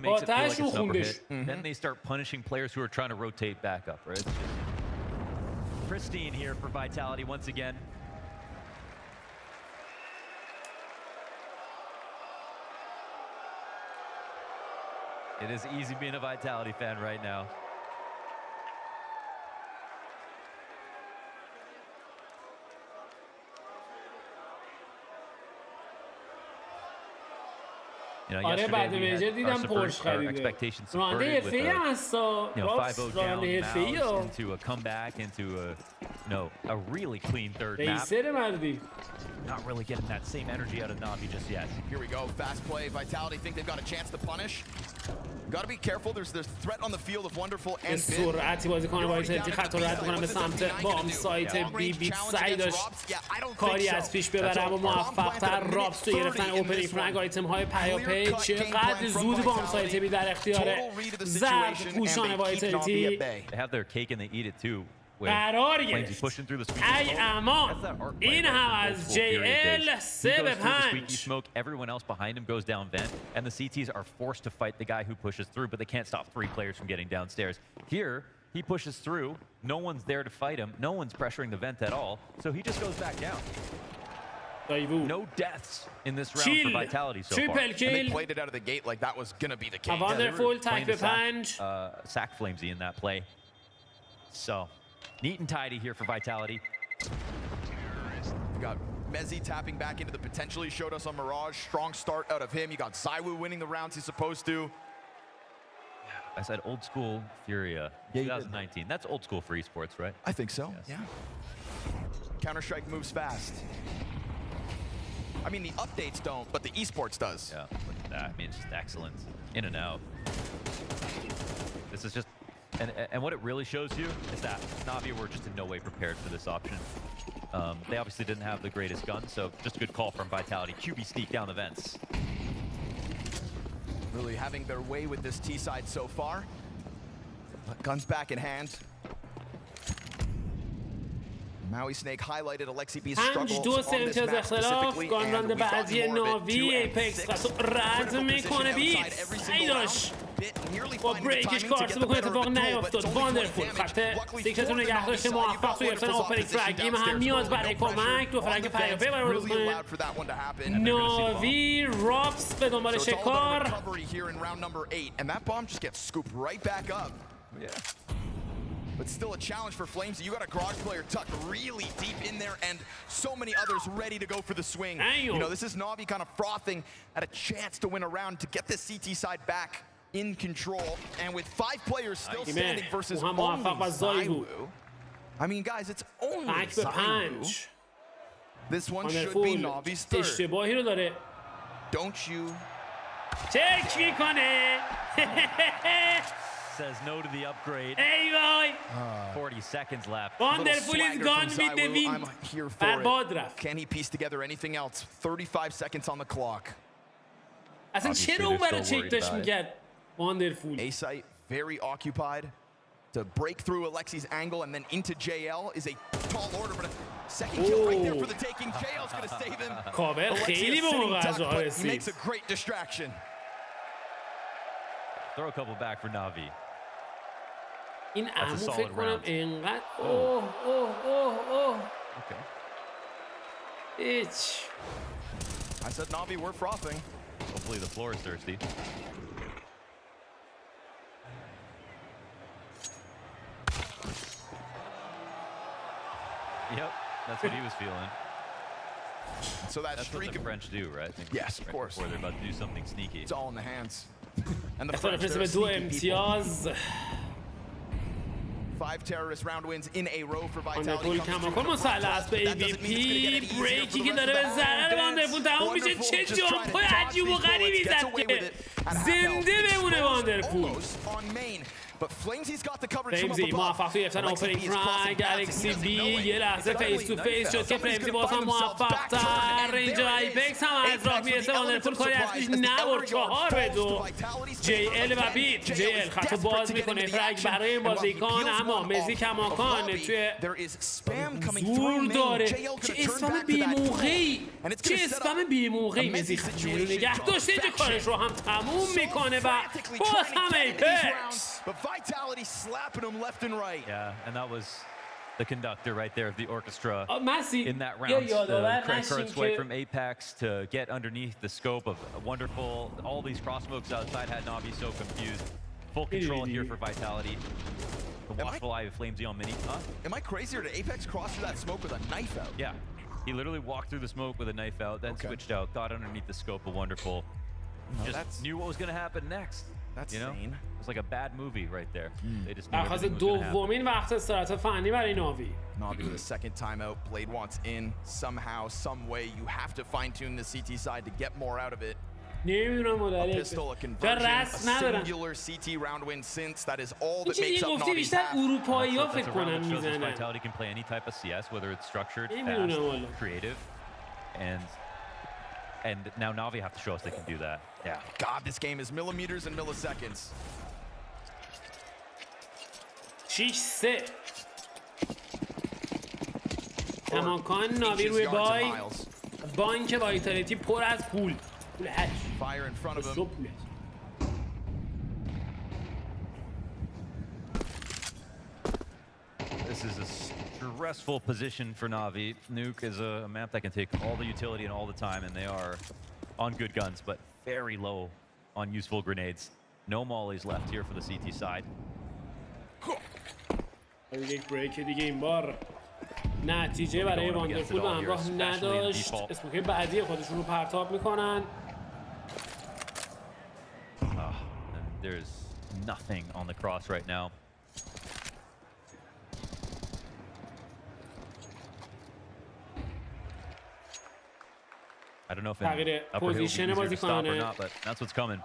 [SPEAKER 1] آتش رو خوندش.
[SPEAKER 3] Then they start punishing players who are trying to rotate back up, right? Pristine here for Vitality once again. It is easy being a Vitality fan right now.
[SPEAKER 1] آره بعد میجر دیدم پورش خریده. راننده حرفه‌ای هم هستا. راننده حرفه‌ای ها. ریسر مردی.
[SPEAKER 3] Not really getting that same energy out of NAVI just yet.
[SPEAKER 2] Here we go, fast play. Vitality think they've got a chance to punish. Got to be careful. There's threat on the field of Wonderful and Bin.
[SPEAKER 1] سرعتی بازیکن وایتالیتی خط رو رد کنه به سمت بام سایت بی بی سعی داشت کاری از پیش ببره اما موفق‌تر راپس تو گرفتن اوپنینگ فرنگ آیتم های پیاپی. چقدر زود بام سایت بی در اختیار زرد پوشان وایتالیتی قرار گرفت. ای امان این هم از JL 3 به 5.
[SPEAKER 3] Everyone else behind him goes down vent and the CTs are forced to fight the guy who pushes through, but they can't stop 3 players from getting downstairs. Here he pushes through, no one's there to fight him, no one's pressuring the vent at all, so he just goes back down. No deaths in this round for Vitality so far.
[SPEAKER 1] Triple kill.
[SPEAKER 2] And they played it out of the gate like that was gonna be the case.
[SPEAKER 1] Wonderful type of punch.
[SPEAKER 3] Sack Flamesy in that play. So neat and tidy here for Vitality.
[SPEAKER 2] You got Mezzi tapping back into the potential he showed us on Mirage. Strong start out of him. You got Zaiwu winning the rounds he's supposed to.
[SPEAKER 3] I said old school Furia 2019. That's old school for esports, right?
[SPEAKER 2] I think so.
[SPEAKER 3] Yes.
[SPEAKER 2] Yeah. Counter-Strike moves fast. I mean, the updates don't, but the esports does.
[SPEAKER 3] Yeah, look at that. I mean, it's just excellent. In and out. This is just... And what it really shows you is that NAVI were just in no way prepared for this option. They obviously didn't have the greatest gun, so just a good call from Vitality. QB sneak down the vents.
[SPEAKER 2] Really having their way with this T side so far. Guns back in hand. Maui Snake highlighted Alexi B's struggles on this map specifically.
[SPEAKER 1] گانرند بعدی ناوی ایپکس قصد رد میکنه بیت ای داشت با بریکش کارس بکنه اتفاق نیافتاد. واندرفول خط سیکرت رو نگه داشته موفق تو گرفتن اوپنینگ فرگ. ایم هم میاد برای کمک دو فرنگ پیاپی برای روز کنه. ناوی راپس به دنبال شکار.
[SPEAKER 2] But still a challenge for Flames. You got a garage player tucked really deep in there and so many others ready to go for the swing. You know, this is Navi kind of frothing at a chance to win a round to get this CT side back in control. And with 5 players still standing versus only Zaiwu. I mean, guys, it's only Zaiwu. This one should be Navi's third. Don't you?
[SPEAKER 1] Check میکنه.
[SPEAKER 3] Says no to the upgrade.
[SPEAKER 1] Ey vay.
[SPEAKER 3] 40 seconds left.
[SPEAKER 1] Wonderful is gone with the win.
[SPEAKER 2] I'm here for it. Can he piece together anything else? 35 seconds on the clock.
[SPEAKER 1] اصلا چرا اون برای چک داشت میکرد؟ Wonderful.
[SPEAKER 2] A site very occupied. to break through Alexi's angle and then into JL is a tall order, but a second kill right there for the taking. JL's going to save him.
[SPEAKER 1] کاور خیلی به موقع از راه
[SPEAKER 2] He makes
[SPEAKER 1] رسید.
[SPEAKER 2] a great distraction.
[SPEAKER 3] Throw a couple back for NAVI.
[SPEAKER 1] این عمو فکر کنم اینقدر اوه اوه اوه اوه.
[SPEAKER 3] Okay.
[SPEAKER 1] هیچ.
[SPEAKER 2] I said NAVI, we're frothing.
[SPEAKER 3] Hopefully the floor is thirsty. Yep, that's what he was feeling.
[SPEAKER 2] So that
[SPEAKER 3] That's
[SPEAKER 2] streak
[SPEAKER 3] what the
[SPEAKER 2] of
[SPEAKER 3] French do, right? I think
[SPEAKER 2] yes, of course.
[SPEAKER 3] Before they're about to do something sneaky.
[SPEAKER 2] It's all in the hands. And the
[SPEAKER 1] اختار
[SPEAKER 2] French,
[SPEAKER 1] فرسته
[SPEAKER 2] they're
[SPEAKER 1] به دو
[SPEAKER 2] sneaky people.
[SPEAKER 1] امتیاز.
[SPEAKER 2] 5 terrorist round wins in a row for
[SPEAKER 1] واندرفول
[SPEAKER 2] Vitality.
[SPEAKER 1] کماکان مسلح است به AVP. بریکی که داره به ضرر واندرفول تموم میشه. چه جامپای عجیب و غریبی زد که زنده بمونه واندرفول.
[SPEAKER 2] But Flamsy's got the coverage from up
[SPEAKER 1] فریمزی
[SPEAKER 2] above.
[SPEAKER 1] موفق توی گرفتن اوپنینگ فرانک. الکسی بی یه لحظه فیس تو فیس شد که فریمزی باز هم موفق تر. اینجا ایپکس هم از راه میرسه. واندرفول کاری از پیش نبرد. 4-2 JL و بیت. JL خطو باز میکنه فرگ برای این بازیکن، اما مزی کماکان توی زور داره. چه اسپم بیموقعی، چه اسپم بیموقعی. مزی خطو رو نگه داشته. اینجا کارش رو هم تموم میکنه و باز هم ایپکس.
[SPEAKER 2] But Vitality slapping him left and right.
[SPEAKER 3] Yeah, and that was the conductor right there of the orchestra in that round.
[SPEAKER 1] یادآور
[SPEAKER 3] Credit card
[SPEAKER 1] نشین
[SPEAKER 3] swipe
[SPEAKER 1] که
[SPEAKER 3] from Apex to get underneath the scope of wonderful. All these cross smokes outside had NAVI so confused. Full control here for Vitality. The watchful eye of Flamesy on mini.
[SPEAKER 2] Am I crazy or did Apex cross through that smoke with a knife out?
[SPEAKER 3] Yeah, he literally walked through the smoke with a knife out, then switched out, got underneath the scope of wonderful. Just knew what was going to happen next.
[SPEAKER 2] That's
[SPEAKER 3] you know?
[SPEAKER 2] insane.
[SPEAKER 3] It was like a bad movie right there. They just knew
[SPEAKER 1] درخواست
[SPEAKER 3] everything was going to happen.
[SPEAKER 1] دومین وقت استراحت فنی برای ناوی.
[SPEAKER 2] Navi with a second timeout. Blade wants in somehow, some way. You have to fine-tune the CT side to get more out of it.
[SPEAKER 1] نمیدونم
[SPEAKER 2] A
[SPEAKER 1] مدلی
[SPEAKER 2] pistol, a
[SPEAKER 1] چرا
[SPEAKER 2] conversion, a
[SPEAKER 1] رسم ندارن.
[SPEAKER 2] singular CT round win since. That is all
[SPEAKER 1] این
[SPEAKER 2] that makes
[SPEAKER 1] چیزی
[SPEAKER 2] up
[SPEAKER 1] گفتی
[SPEAKER 2] Navi's
[SPEAKER 1] بیشتر
[SPEAKER 2] half.
[SPEAKER 1] اروپایی ها
[SPEAKER 3] That's
[SPEAKER 1] فکر
[SPEAKER 3] a round
[SPEAKER 1] کنم
[SPEAKER 3] that shows us
[SPEAKER 1] میزنن.
[SPEAKER 3] Vitality can play any type of CS, whether it's structured,
[SPEAKER 1] نمیدونم
[SPEAKER 3] fast,
[SPEAKER 1] والا.
[SPEAKER 3] creative, and now Navi have to show us they can do that. Yeah.
[SPEAKER 2] God, this game is millimeters and milliseconds.
[SPEAKER 1] 6-3 کماکان ناوی روی بای. بانک وایتالیتی پر از پول. پول هش.
[SPEAKER 2] Fire in front of him.
[SPEAKER 1] صبح میاد.
[SPEAKER 3] This is a stressful position for Navi. Nuke is a map that can take all the utility and all the time, and they are on good guns, but very low on useful grenades. No mollies left here for the CT side.
[SPEAKER 1] یک بریک دیگه این بار نتیجه برای واندرفول به همراه نداشت. اسموکه بعدی خودشون رو پرتاب میکنن.
[SPEAKER 3] There's nothing on the cross right now. I don't know if in upper hill will be easier to stop or not, but that's what's coming.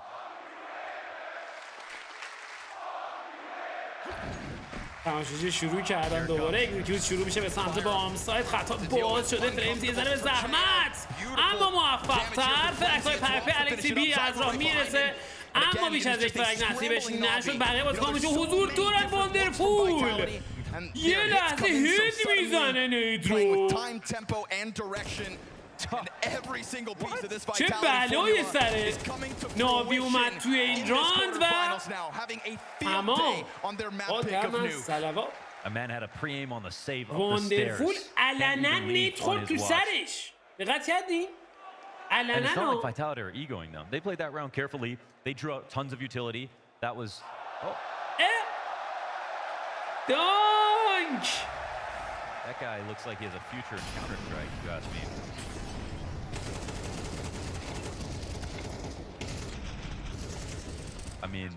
[SPEAKER 1] تماشاچی شروع کردن دوباره. اکزیکیوت شروع میشه به سمت بام سایت. خطا باز شده. فریمزی یه ذره به زحمت اما موفق تر. فرک‌های پرپی الکسی بی از راه میرسه، اما بیش از یک فرک نصیبش نشد. بقیه بازیکن میشه حضور دارن. واندرفول یه لحظه هیت میزنه نیدرو. چه بلایی سر ناوی اومد توی این راند و تمام. آدم از سلوات. واندرفول علنا نیت خورد تو سرش. دقت کردی؟
[SPEAKER 3] And it's not like Vitality are egoing them. They played that round carefully. They drew out tons of utility. That was...
[SPEAKER 1] Dunk!
[SPEAKER 3] That guy looks like he has a future in Counter-Strike, if you ask me. I mean,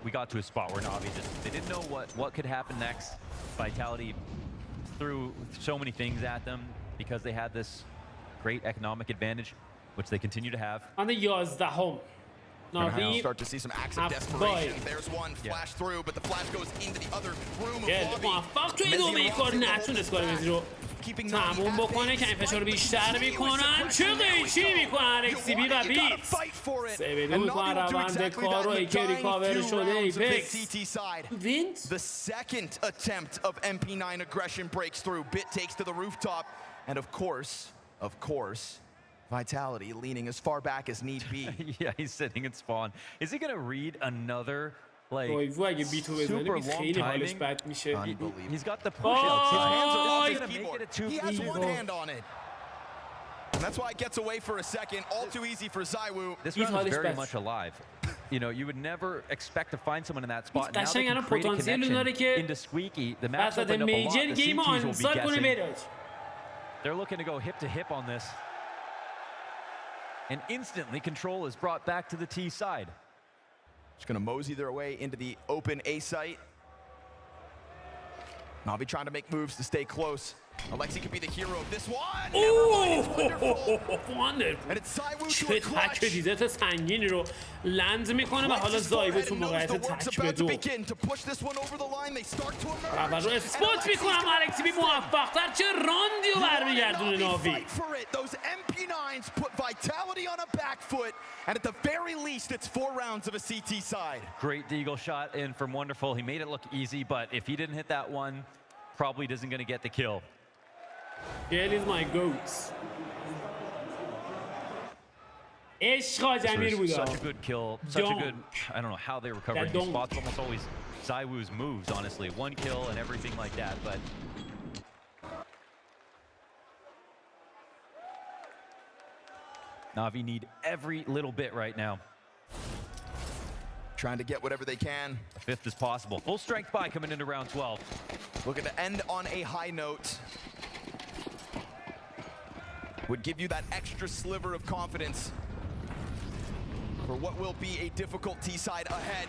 [SPEAKER 3] we got to a spot where Navi just... They didn't know what could happen next. Vitality threw so many things at them because they had this great economic advantage, which they continue to have.
[SPEAKER 1] On the 11th.
[SPEAKER 2] Navi start to see some acts of desperation. There's one flash through, but the flash goes into the other room of lobby.
[SPEAKER 1] موفق توی ادامه کار نتونست کار مزی رو تموم بکنه که این فشار بیشتر میکنن. چه قیچی میکنن XCB و بیت. 3 به 2 میکنن روند کار رو. ایکی ریکاور شده. ایپکس وینت.
[SPEAKER 2] The second attempt of MP9 aggression breaks through. Bit takes to the rooftop. And of course, Vitality leaning as far back as need be.
[SPEAKER 3] Yeah, he's sitting in spawn. Is he gonna read another like
[SPEAKER 1] اگه بیتو بزنه خیلی حالش بد میشه.
[SPEAKER 3] He's got the push outside.
[SPEAKER 2] His hands are off his
[SPEAKER 3] He's gonna make
[SPEAKER 2] keyboard.
[SPEAKER 3] it a 2
[SPEAKER 2] He has one hand on it. And that's why it gets away for a second. All too easy for ZywOo.
[SPEAKER 3] This round is very much alive. You know, you would never expect to find someone in that spot. Now they can create a connection into Squeaky. The match opened up a lot. The CTs will be guessing. They're looking to go hip to hip on this. And instantly control is brought back to the T side.
[SPEAKER 2] Just gonna mosey their way into the open A site. NAVI trying to make moves to stay close. Alexi could be the hero of this one. And it's ZywOo to a clutch.
[SPEAKER 1] چه دیزت سنگینی رو لند میکنه و حالا زایوو تو موقعیت تک به 2 اول رو اسپوت میکنم. الکسی موفق‌تر. چه راندی رو برمیگردونه ناوی.
[SPEAKER 2] Those MP9s put Vitality on a back foot, and at the very least, it's 4 rounds of a CT side.
[SPEAKER 3] Great deagle shot in from Wonderful. He made it look easy, but if he didn't hit that one, probably isn't going to get the kill.
[SPEAKER 1] Gail is my goat. عشق جمیر بود.
[SPEAKER 3] Such a good kill. Such a good. I don't know how they recover these spots. Almost always ZywOo's moves, honestly. 1 kill and everything like that, but. NAVI need every little bit right now.
[SPEAKER 2] Trying to get whatever they can.
[SPEAKER 3] A 5th is possible. Full strength buy coming into round 12.
[SPEAKER 2] Looking to end on a high note. Would give you that extra sliver of confidence for what will be a difficult T-side ahead.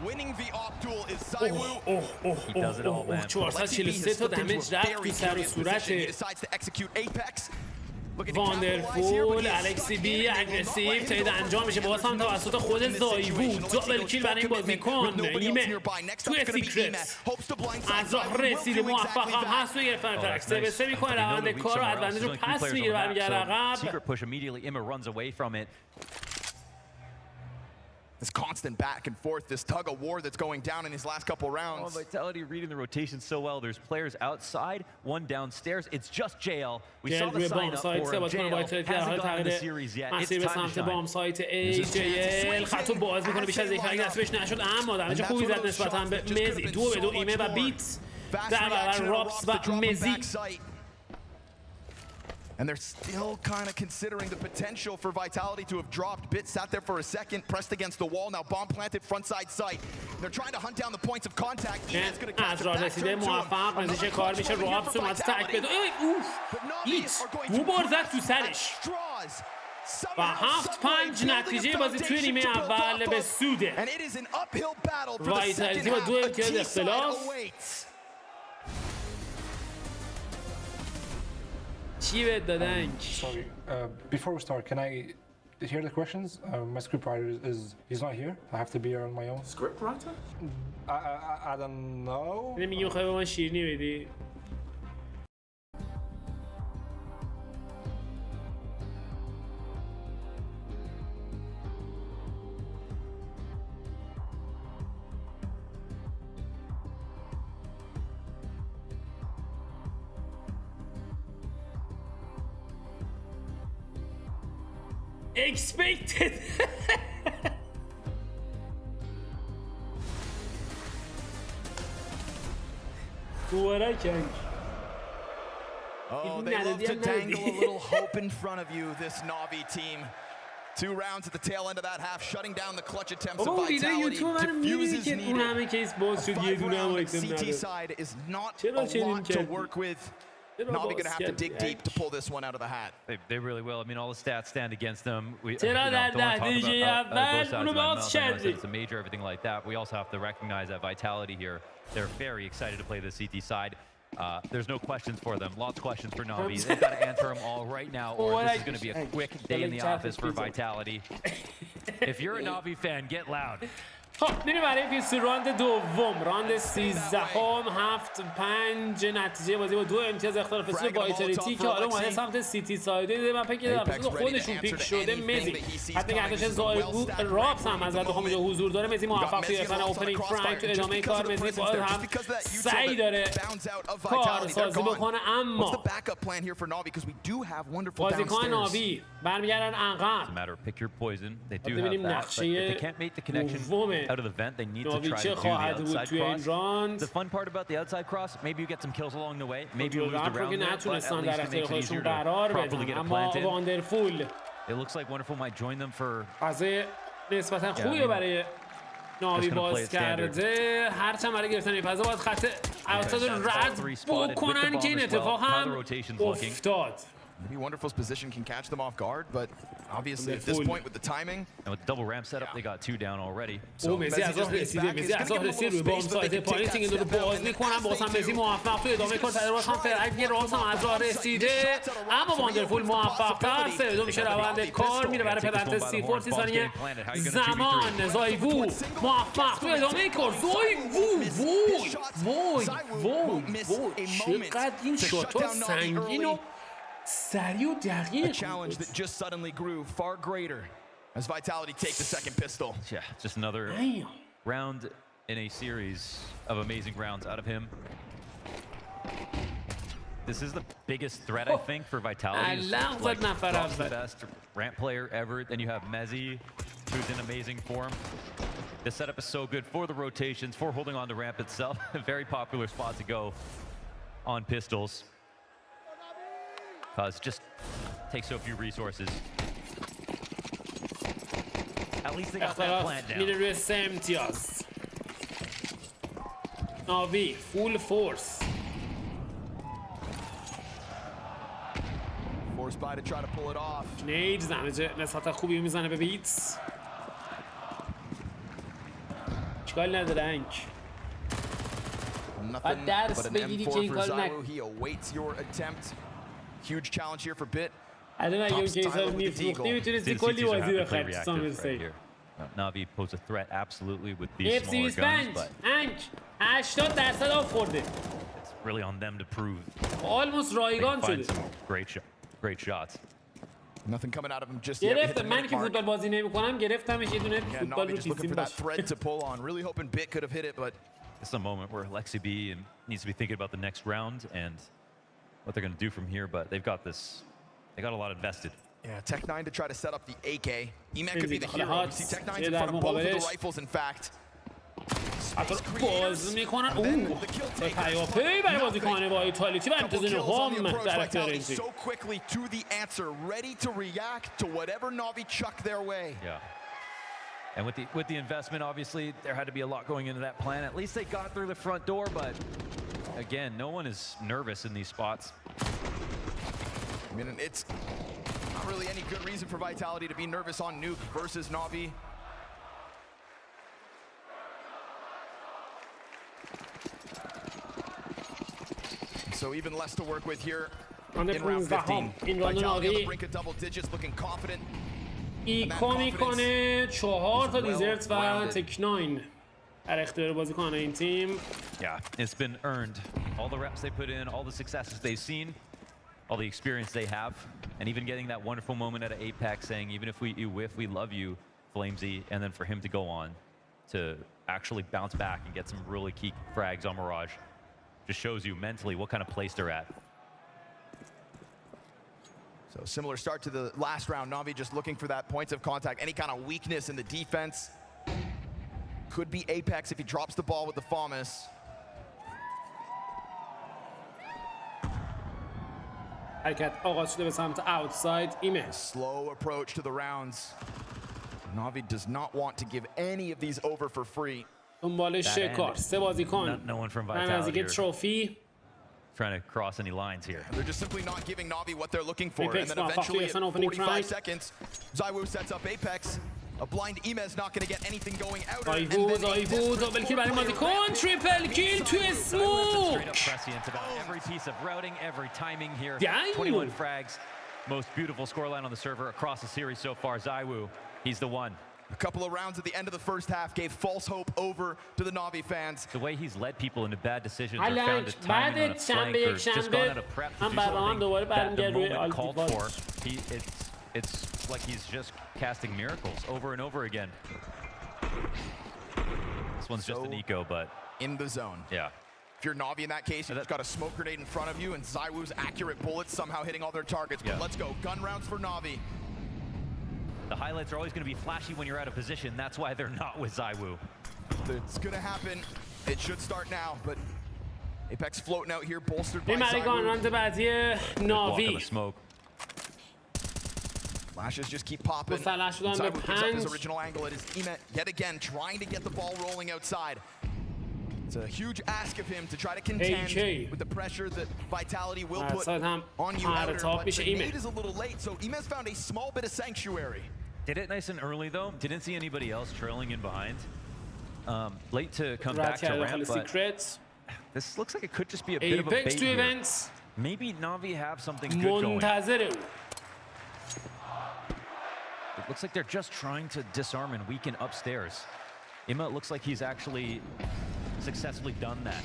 [SPEAKER 2] Winning the op duel is ZywOo.
[SPEAKER 3] He does it all, man.
[SPEAKER 1] 443 تا دمیج رفت تو سر و صورت.
[SPEAKER 2] He decides to execute Apex.
[SPEAKER 1] واندرفول. الکسی بی اگریسیو. ترید انجام میشه باز هم توسط خود زایوو. دابل کیل برای این بازیکن. نیمه توی سیکرت از راه رسیده. موفق هم هست و گرفتن فرق. 3 به 3 میکنه. روند کار رو ادوانتیج رو پس میگیره برمیگرده عقب.
[SPEAKER 3] Secret push immediately. Imma runs away from it.
[SPEAKER 2] This constant back and forth, this tug of war that's going down in these last couple rounds.
[SPEAKER 3] Oh, Vitality reading the rotation so well. There's players outside, one downstairs. It's just JL. We saw the sign up for him. JL hasn't gotten the series yet. It's time to
[SPEAKER 1] بام سایت ای JL خطو باز میکنه. بیش از یک رنگ دستش نشد اما دمیج خوبی زد نسبتاً به مزی. 2 به 2 ایمه و بیت در برابر راپس و مزی.
[SPEAKER 2] And they're still kind of considering the potential for Vitality to have dropped. Bit sat there for a second, pressed against the wall. Now bomb planted front side sight. They're trying to hunt down the points of contact. Ian's going to catch it back to
[SPEAKER 1] موفق نزدیک کار میشه. رابس اومد تک بده. اوف هیت 2 بار زد تو سرش و 7-5 نتیجه بازی توی نیمه اول به سوده. وایتالیتی با 2 امتیاز اختلاف. چی بهت دادن؟
[SPEAKER 7] Sorry, before we start, can I hear the questions? My scriptwriter he's not here. I have to be here on my own.
[SPEAKER 8] Scriptwriter?
[SPEAKER 7] I don't know.
[SPEAKER 1] نمیگی میخوای به من شیرینی بدی؟ Expected. What I can.
[SPEAKER 2] Oh, they love to dangle a little hope in front of you, this NAVI team. 2 rounds at the tail end of that half, shutting down the clutch attempts of Vitality. Diffuses needed. 5 round CT side is not a lot to work with. NAVI gonna have to dig deep to pull this one out of the hat.
[SPEAKER 3] They really will. I mean, all the stats stand against them. We
[SPEAKER 1] don't want to talk about both sides.
[SPEAKER 3] It's a major, everything like that. We also have to recognize that Vitality here, they're very excited to play the CT side. There's no questions for them. Lots of questions for NAVI. They've got to answer them all right now, or this is going to be a quick day in the office for Vitality. If you're a NAVI fan, get loud.
[SPEAKER 1] خب میریم برای پیست راند دوم. راند 13ام 7-5 نتیجه بازی با 2 امتیاز اختلاف فصل وایتالیتی که حالا اومده سمت سیتی سایده دیده. من فکر کردم خودشون پیک شده مزی حتی که اتش زایبو راپس هم از بخوام اینجا حضور داره. مزی موفق توی گرفتن اوپنینگ فرانک تو ادامه کار. مزی باز هم سعی داره کار سازی بکنه اما بازیکن ناوی برمیگردن عقب. ببینیم نقشه دوم ناوی چه خواهد بود توی این راند. رپ رو که نتونستن در اختیار خودشون قرار بدن اما واندرفول فضای نسبتا خوبی رو برای ناوی باز کرده. هرچند برای گرفتن این فضا باید خط اوتساید رو رد بکنن که این اتفاق هم افتاد.
[SPEAKER 2] Maybe Wonderful's position can catch them off guard, but obviously at this point with the timing.
[SPEAKER 3] And with the double ramp setup, they got 2 down already.
[SPEAKER 1] مزی از راه رسیده. مزی از راه رسید روی بام سایت پایین تینگ رو باز میکنن. باز هم مزی موفق توی ادامه کار تدر باز هم فرهنگ راست هم از راه رسیده اما واندرفول موفق تر. سردو میشه روند کار میره برای پلنت 30 ثانیه زمان. زایبو موفق توی ادامه کار. زایبو وای چقدر این شوتا سنگین و سریع و دقیق.
[SPEAKER 2] A challenge that just suddenly grew far greater as Vitality take the second pistol.
[SPEAKER 3] Yeah, just another round in a series of amazing rounds out of him. This is the biggest threat, I think, for Vitality. Like, the best ramp player ever. Then you have Mezzi, who's in amazing form. The setup is so good for the rotations, for holding on to ramp itself. A very popular spot to go on pistols. Because just takes so few resources. At least they got that plan down.
[SPEAKER 1] میره روی 3 امتیاز. ناوی فول فورس.
[SPEAKER 2] Forced by to try to pull it off.
[SPEAKER 1] نید زمجه نسبت خوبی میزنه به بیتس. اشکال نداره انک.
[SPEAKER 2] Nothing but an M4 for Zywu. He awaits your attempt. Huge challenge here for Bit.
[SPEAKER 1] الان اگه اون کیسا میفروختی میتونستی کلی بازی بخری.
[SPEAKER 3] Navi pose a threat absolutely with these smaller guns, but
[SPEAKER 1] انک 80% آف خورده.
[SPEAKER 3] it's really on them to prove.
[SPEAKER 1] almost رایگان شده.
[SPEAKER 3] Great shots.
[SPEAKER 2] Nothing coming out of him just yet.
[SPEAKER 1] گرفتم. من که فوتبال بازی نمی‌کنم گرفتمش یه دونه فوتبال رو
[SPEAKER 2] looking for that thread to pull on. Really hoping Bit could have hit it, but
[SPEAKER 3] it's a moment where Lexi B needs to be thinking about the next round and what they're going to do from here, but they've got this. They got a lot invested.
[SPEAKER 2] Yeah, Tech9 to try to set up the AK. Eman could be the hero. We see Tech9's in front of both of the rifles, in fact.
[SPEAKER 1] باز میکنن. به پیاپی برای بازیکن وایتالیتی و انتظار هم در اختیار این تیم.
[SPEAKER 2] So quickly to the answer, ready to react to whatever Navi chuck their way.
[SPEAKER 3] Yeah. And with the investment, obviously, there had to be a lot going into that plan. At least they got through the front door, but again, no one is nervous in these spots.
[SPEAKER 2] I mean, it's not really any good reason for Vitality to be nervous on Nuke versus Navi. So even less to work with here in round 15. Vitality on the brink of double digits, looking confident.
[SPEAKER 1] ایکو میکنه 4 تا دیزرت و تک9 در اختیار بازیکن این تیم.
[SPEAKER 3] Yeah, it's been earned. All the reps they put in, all the successes they've seen, all the experience they have, and even getting that wonderful moment at Apex saying, even if you whiff, we love you, Flamesy, and then for him to go on to actually bounce back and get some really key frags on Mirage just shows you mentally what kind of place they're at.
[SPEAKER 2] So similar start to the last round. Navi just looking for that points of contact, any kind of weakness in the defense. Could be Apex if he drops the ball with the FAMAS.
[SPEAKER 1] حرکت آغاز شده به سمت اوتساید. ایمه.
[SPEAKER 2] Slow approach to the rounds. Navi does not want to give any of these over for free.
[SPEAKER 1] دنبال شکار. 3 بازیکن.
[SPEAKER 3] No one from
[SPEAKER 1] من از دیگه تروفی.
[SPEAKER 3] Trying to cross any lines here.
[SPEAKER 2] They're just simply not giving Navi what they're looking for. And then eventually at 45 seconds, Zywu sets up Apex. A blind Imez not going to get anything going out.
[SPEAKER 1] زایبو دابل کیل برای بازیکن. تریپل کیل توی سموک.
[SPEAKER 3] Prescient about every piece of routing, every timing here. 21 frags. Most beautiful scoreline on the server across the series so far. Zywu, he's the one.
[SPEAKER 2] A couple of rounds at the end of the first half gave false hope over to the Navi fans.
[SPEAKER 3] The way he's led people into bad decisions or found his timing on a flank or just gone out of prep to do something that the moment called for. It's like he's just casting miracles over and over again. This one's just an eco, but
[SPEAKER 2] in the zone.
[SPEAKER 3] Yeah.
[SPEAKER 2] If you're Navi in that case, you've just got a smoke grenade in front of you and ZywOo's accurate bullets somehow hitting all their targets. But let's go. Gun rounds for Navi.
[SPEAKER 3] The highlights are always going to be flashy when you're out of position. That's why they're not with ZywOo.
[SPEAKER 2] It's going to happen. It should start now, but Apex floating out here, bolstered by ZywOo.
[SPEAKER 1] Navi.
[SPEAKER 3] Smoke.
[SPEAKER 2] Flashes just keep popping. ZywOo gives up his original angle at his Emet yet again, trying to get the ball rolling outside. It's a huge ask of him to try to contend with the pressure that Vitality will put on you outer, but the nade is a little late, so Emet's found a small bit of sanctuary.
[SPEAKER 3] Did it nice and early, though. Didn't see anybody else trailing in behind. Late to come back to ramp, but this looks like it could just be a bit of a bait here. Maybe Navi have something good going. It looks like they're just trying to disarm and weaken upstairs. Ima looks like he's actually successfully done that.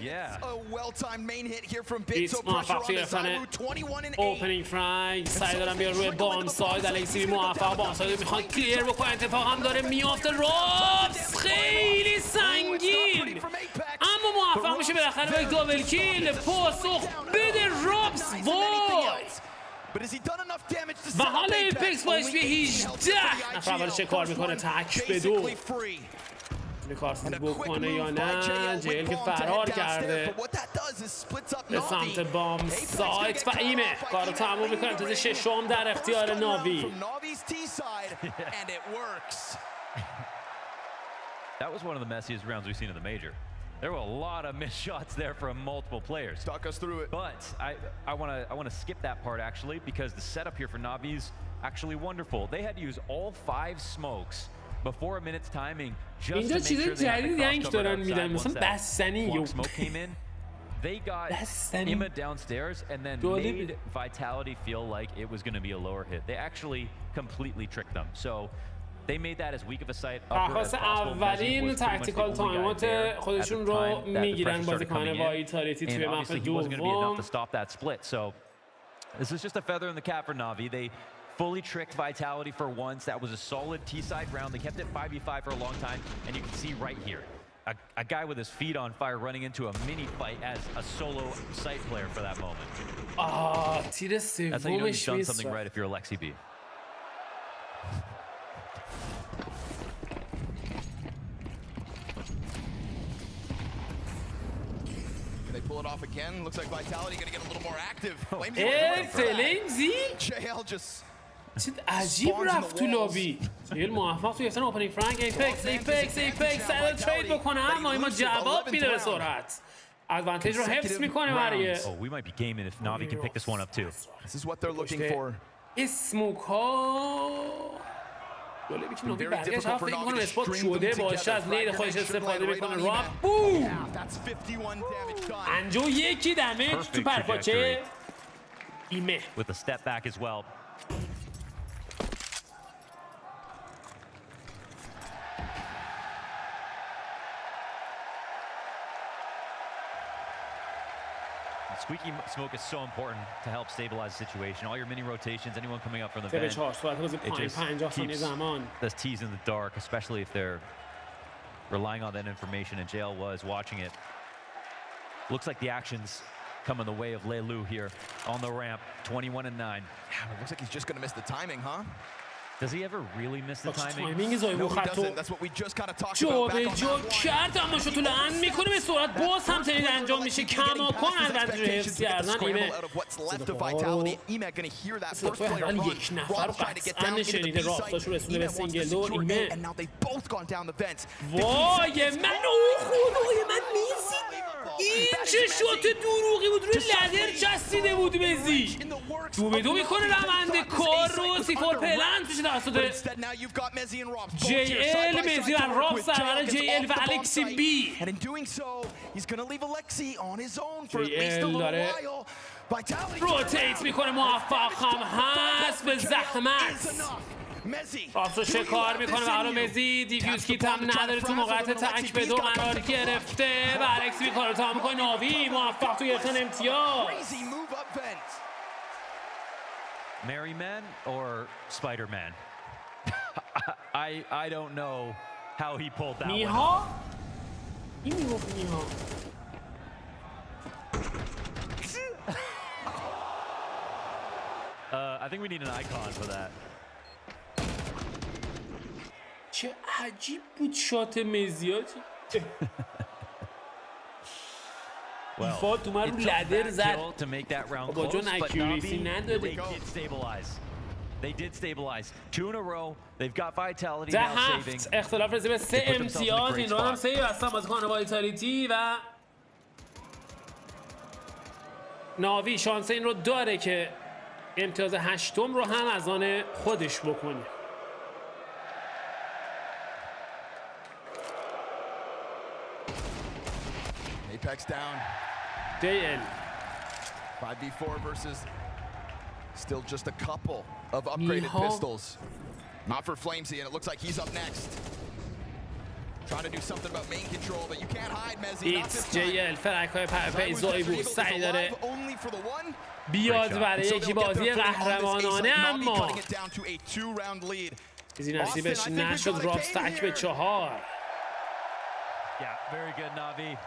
[SPEAKER 3] Yeah.
[SPEAKER 2] A well-timed main hit here from Bit, so pressure on the ZywOo, 21 and 8.
[SPEAKER 1] اوپنینگ فرانک سعی دارن بیان روی بام ساید. الکسی موفق بام ساید میخواد کلیر بکنه. اتفاق هم داره میافته. رابس خیلی سنگین اما موفق میشه بالاخره به یک دابل کیل. پاسخ بده رابس. وای و حالا ایپکس با HP 18 نفر اولش چه کار میکنه؟ تک به 2 کارسیز بکنه یا نه؟ جیل که فرار کرده به سمت بام سایت و ایمه کار رو تموم میکنه. امتیاز ششم در اختیار ناوی.
[SPEAKER 3] That was one of the messiest rounds we've seen in the major. There were a lot of missed shots there from multiple players.
[SPEAKER 2] Talk us through it.
[SPEAKER 3] But I want to skip that part actually, because the setup here for Navi is actually wonderful. They had to use all 5 smokes before a minute's timing just to make sure they had the cross covered outside. Once that long smoke came in, they got Ima downstairs and then made Vitality feel like it was going to be a lower hit. They actually completely tricked them. So they made that as weak of a sight
[SPEAKER 1] درخواست اولین تاکتیکال تایمات خودشون رو میگیرن بازیکن وایتالیتی توی مپ دوم.
[SPEAKER 3] So this is just a feather in the cap for Navi. They fully tricked Vitality for once. That was a solid T-side round. They kept it 5v5 for a long time, and you can see right here a guy with his feet on fire running into a mini fight as a solo site player for that moment.
[SPEAKER 1] تیر
[SPEAKER 3] That's how you know you've done
[SPEAKER 1] سومش
[SPEAKER 3] something right if you're Alexi B.
[SPEAKER 2] They pull it off again. Looks like Vitality gonna get a little more active.
[SPEAKER 1] فلمزی
[SPEAKER 2] JL just
[SPEAKER 1] چه عجیب رفت تو لابی. جیل موفق تو گرفتن اوپنینگ فرانک. ایپکس سعی ترید بکنه اما ایما جواب میده به سرعت. ادوانتیج رو حفظ میکنه برای
[SPEAKER 3] Oh, we might be gaming if Navi can pick this one up too.
[SPEAKER 2] This is what they're looking for.
[SPEAKER 1] اسموک ها جالبی که ناوی برگشت هم فکر میکنم اثبات شده باشه از نید خودش استفاده میکنه. راب بوم 51 دمیج تو پرپاچه ایمه
[SPEAKER 3] With a step back as well. Squeaky smoke is so important to help stabilize the situation. All your mini rotations, anyone coming up from the vent, it just keeps this tease in the dark, especially if they're relying on that information, and JL was watching it. Looks like the actions come in the way of Leilu here on the ramp, 21 and 9.
[SPEAKER 2] Yeah, it looks like he's just gonna miss the timing, huh?
[SPEAKER 3] Does he ever really miss the timing?
[SPEAKER 2] No, he doesn't. That's what we just kind of talked about back on that
[SPEAKER 1] کرد اما شوتو لعن میکنه به سرعت. باز هم تنید انجام میشه. کماکان ادوانتیج رو حفظ کردن ایمه. یک نفر رو قطعا شنیده رافتاش رو رسونده به سینگل دور ایمه. وای من خدای من میزید. این چه شوت دروغی بود، روی لدر چسبیده بود مزی. 2-2 میکنه روند کار رو. سیفور پلن توش توسط جی ال. مزی و راپس در برای جی ال و الکسی بی. جی ال داره روتیت میکنه، موفق هم هست به زحمت. راپس رو شکار میکنه و حالا مزی دیفیوز کیت هم نداره، تو موقعیت تک به 2 قرار گرفته و الکسی بی کارو تا میکنه. ناوی موفق تو گرفتن امتیاز.
[SPEAKER 3] Merryman or Spider-Man? I don't know how he pulled that one.
[SPEAKER 1] میها؟ این میگفت میها.
[SPEAKER 3] I think we need an icon for that.
[SPEAKER 1] چه عجیب بود شات مزیات. فات اومد رو لدر زد. با جون اکیوریسی نداره.
[SPEAKER 3] They did stabilize. 2 in a row. They've got vitality
[SPEAKER 1] now
[SPEAKER 3] saving.
[SPEAKER 1] اختلاف رسید به 3 امتیاز. این رو هم سیو هستن بازیکن وایتالیتی و ناوی شانس این رو داره که امتیاز 8م رو هم از آن خودش بکنه.
[SPEAKER 2] Apex down.
[SPEAKER 1] JL
[SPEAKER 2] 5v4 versus still just a couple of upgraded pistols. Not for Flamesy, and it looks like he's up next. Trying to do something about main control, but you can't hide Mezzi.
[SPEAKER 1] It's JL فرقای پیزایی بود. سعی داره بیاد برای یکی بازی قهرمانانه، اما چیزی نصیبش نشد. راپس تک به 4.
[SPEAKER 3] Yeah, very good, Navi.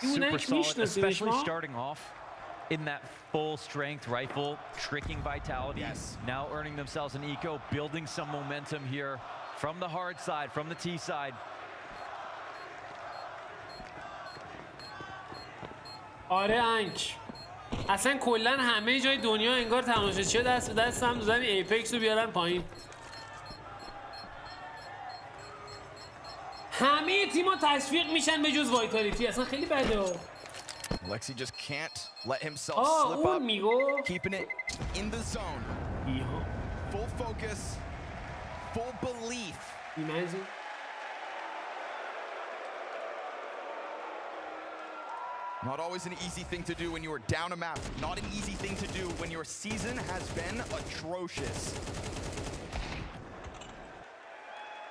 [SPEAKER 1] Super solid,
[SPEAKER 3] especially starting off in that full strength rifle, tricking vitality.
[SPEAKER 2] Yes.
[SPEAKER 3] Now earning themselves an eco, building some momentum here from the hard side, from the T side.
[SPEAKER 1] آره انک اصلا کلا همه جای دنیا انگار تماشاچی دست به دست هم دادن ایپکس رو بیارن پایین. همه تیم‌ها تشویق میشن به جز وایتالیتی. اصلا خیلی بده.
[SPEAKER 2] Alexi just can't let himself slip up. Keeping it in the zone. Full focus, full belief.
[SPEAKER 1] Imagine.
[SPEAKER 2] Not always an easy thing to do when you are down a map. Not an easy thing to do when your season has been atrocious.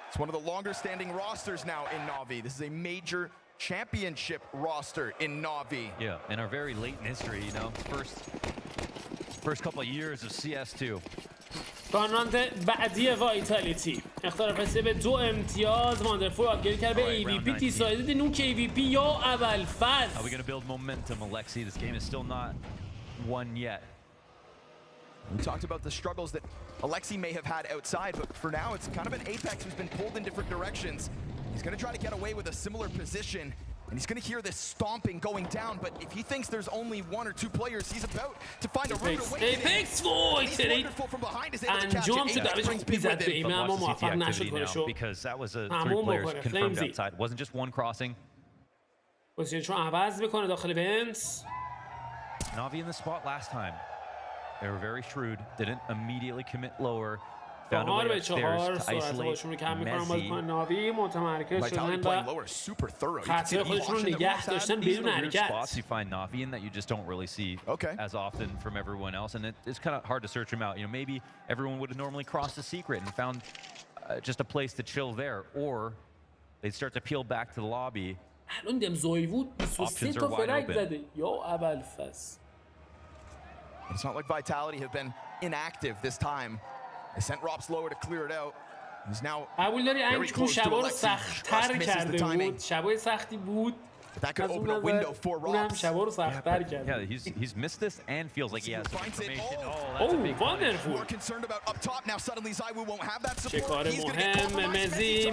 [SPEAKER 2] It's one of the longer standing rosters now in NAVI. This is a major championship roster in NAVI.
[SPEAKER 3] Yeah, in our very late in history, you know, first couple of years of CS2.
[SPEAKER 1] راند بعدی وایتالیتی اختلاف رسید به 2 امتیاز. واندرفول آپگرید کرد به AVP. تی ساید نوک AVP یا اولفز.
[SPEAKER 3] How are we going to build momentum, Alexi? This game is still not won yet.
[SPEAKER 2] We talked about the struggles that Alexi may have had outside, but for now it's kind of an Apex who's been pulled in different directions. He's going to try to get away with a similar position, and he's going to hear this stomping going down, but if he thinks there's only 1 or 2 players, he's about to find a rude awakening.
[SPEAKER 1] Apex wonderful from behind is able to catch it.
[SPEAKER 3] Because that was a 3 players confirmed outside. It wasn't just one crossing.
[SPEAKER 1] پوزیشن عوض میکنه داخل بنز.
[SPEAKER 3] Navi in the spot last time. They were very shrewd. Didn't immediately commit lower. Found a way upstairs to isolate
[SPEAKER 1] ناوی متمرکز شدن و خطر خودشون رو نگه داشتن بدون حرکت.
[SPEAKER 3] spots you find Navi in that you just don't really see as often from everyone else, and it's kind of hard to search them out. You know, maybe everyone would have normally crossed the secret and found just a place to chill there, or they'd start to peel back to the lobby.
[SPEAKER 1] الان دم زوی بود 23 تا فرق زده یا ابوالفضل.
[SPEAKER 2] It's not like Vitality have been inactive this time. They sent Rops lower to clear it out. He's now
[SPEAKER 1] قبول داری انک اون شبا رو سخت‌تر کرده بود. شبای سختی بود.
[SPEAKER 2] That could open a window for
[SPEAKER 1] اونم شبا رو سخت‌تر کرده.
[SPEAKER 3] Yeah, he's missed this and feels like he has information.
[SPEAKER 1] Oh, wonderful.
[SPEAKER 2] More concerned about up top now. Suddenly Zaiwu won't have that support.
[SPEAKER 1] کار مهم. مزی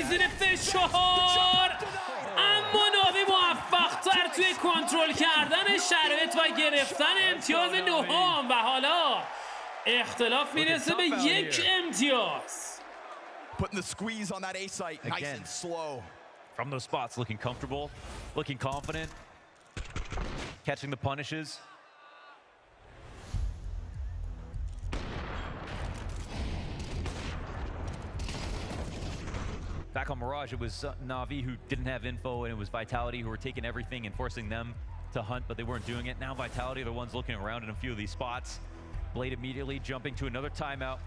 [SPEAKER 1] زیر فشار. اما ناوی موفق‌تر توی کنترل کردن شرایط و گرفتن امتیاز 9 و حالا اختلاف میرسه به 1 امتیاز.
[SPEAKER 2] Putting the squeeze on that A site, nice and slow.
[SPEAKER 3] from those spots, looking comfortable, looking confident, catching the punishes. Back on Mirage, it was NAVI who didn't have info, and it was Vitality who were taking everything and forcing them to hunt, but they weren't doing it. Now Vitality are the ones looking around in a few of these spots. Blade immediately jumping to another timeout.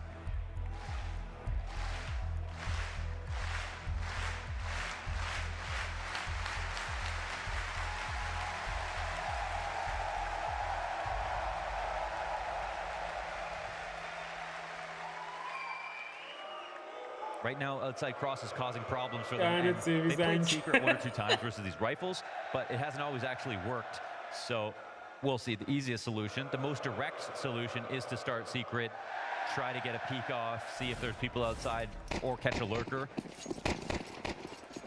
[SPEAKER 3] Right now, outside cross is causing problems for them. They played secret one or two times versus these rifles, but it hasn't always actually worked. So we'll see. The easiest solution, the most direct solution, is to start secret, try to get a peek off, see if there's people outside, or catch a lurker.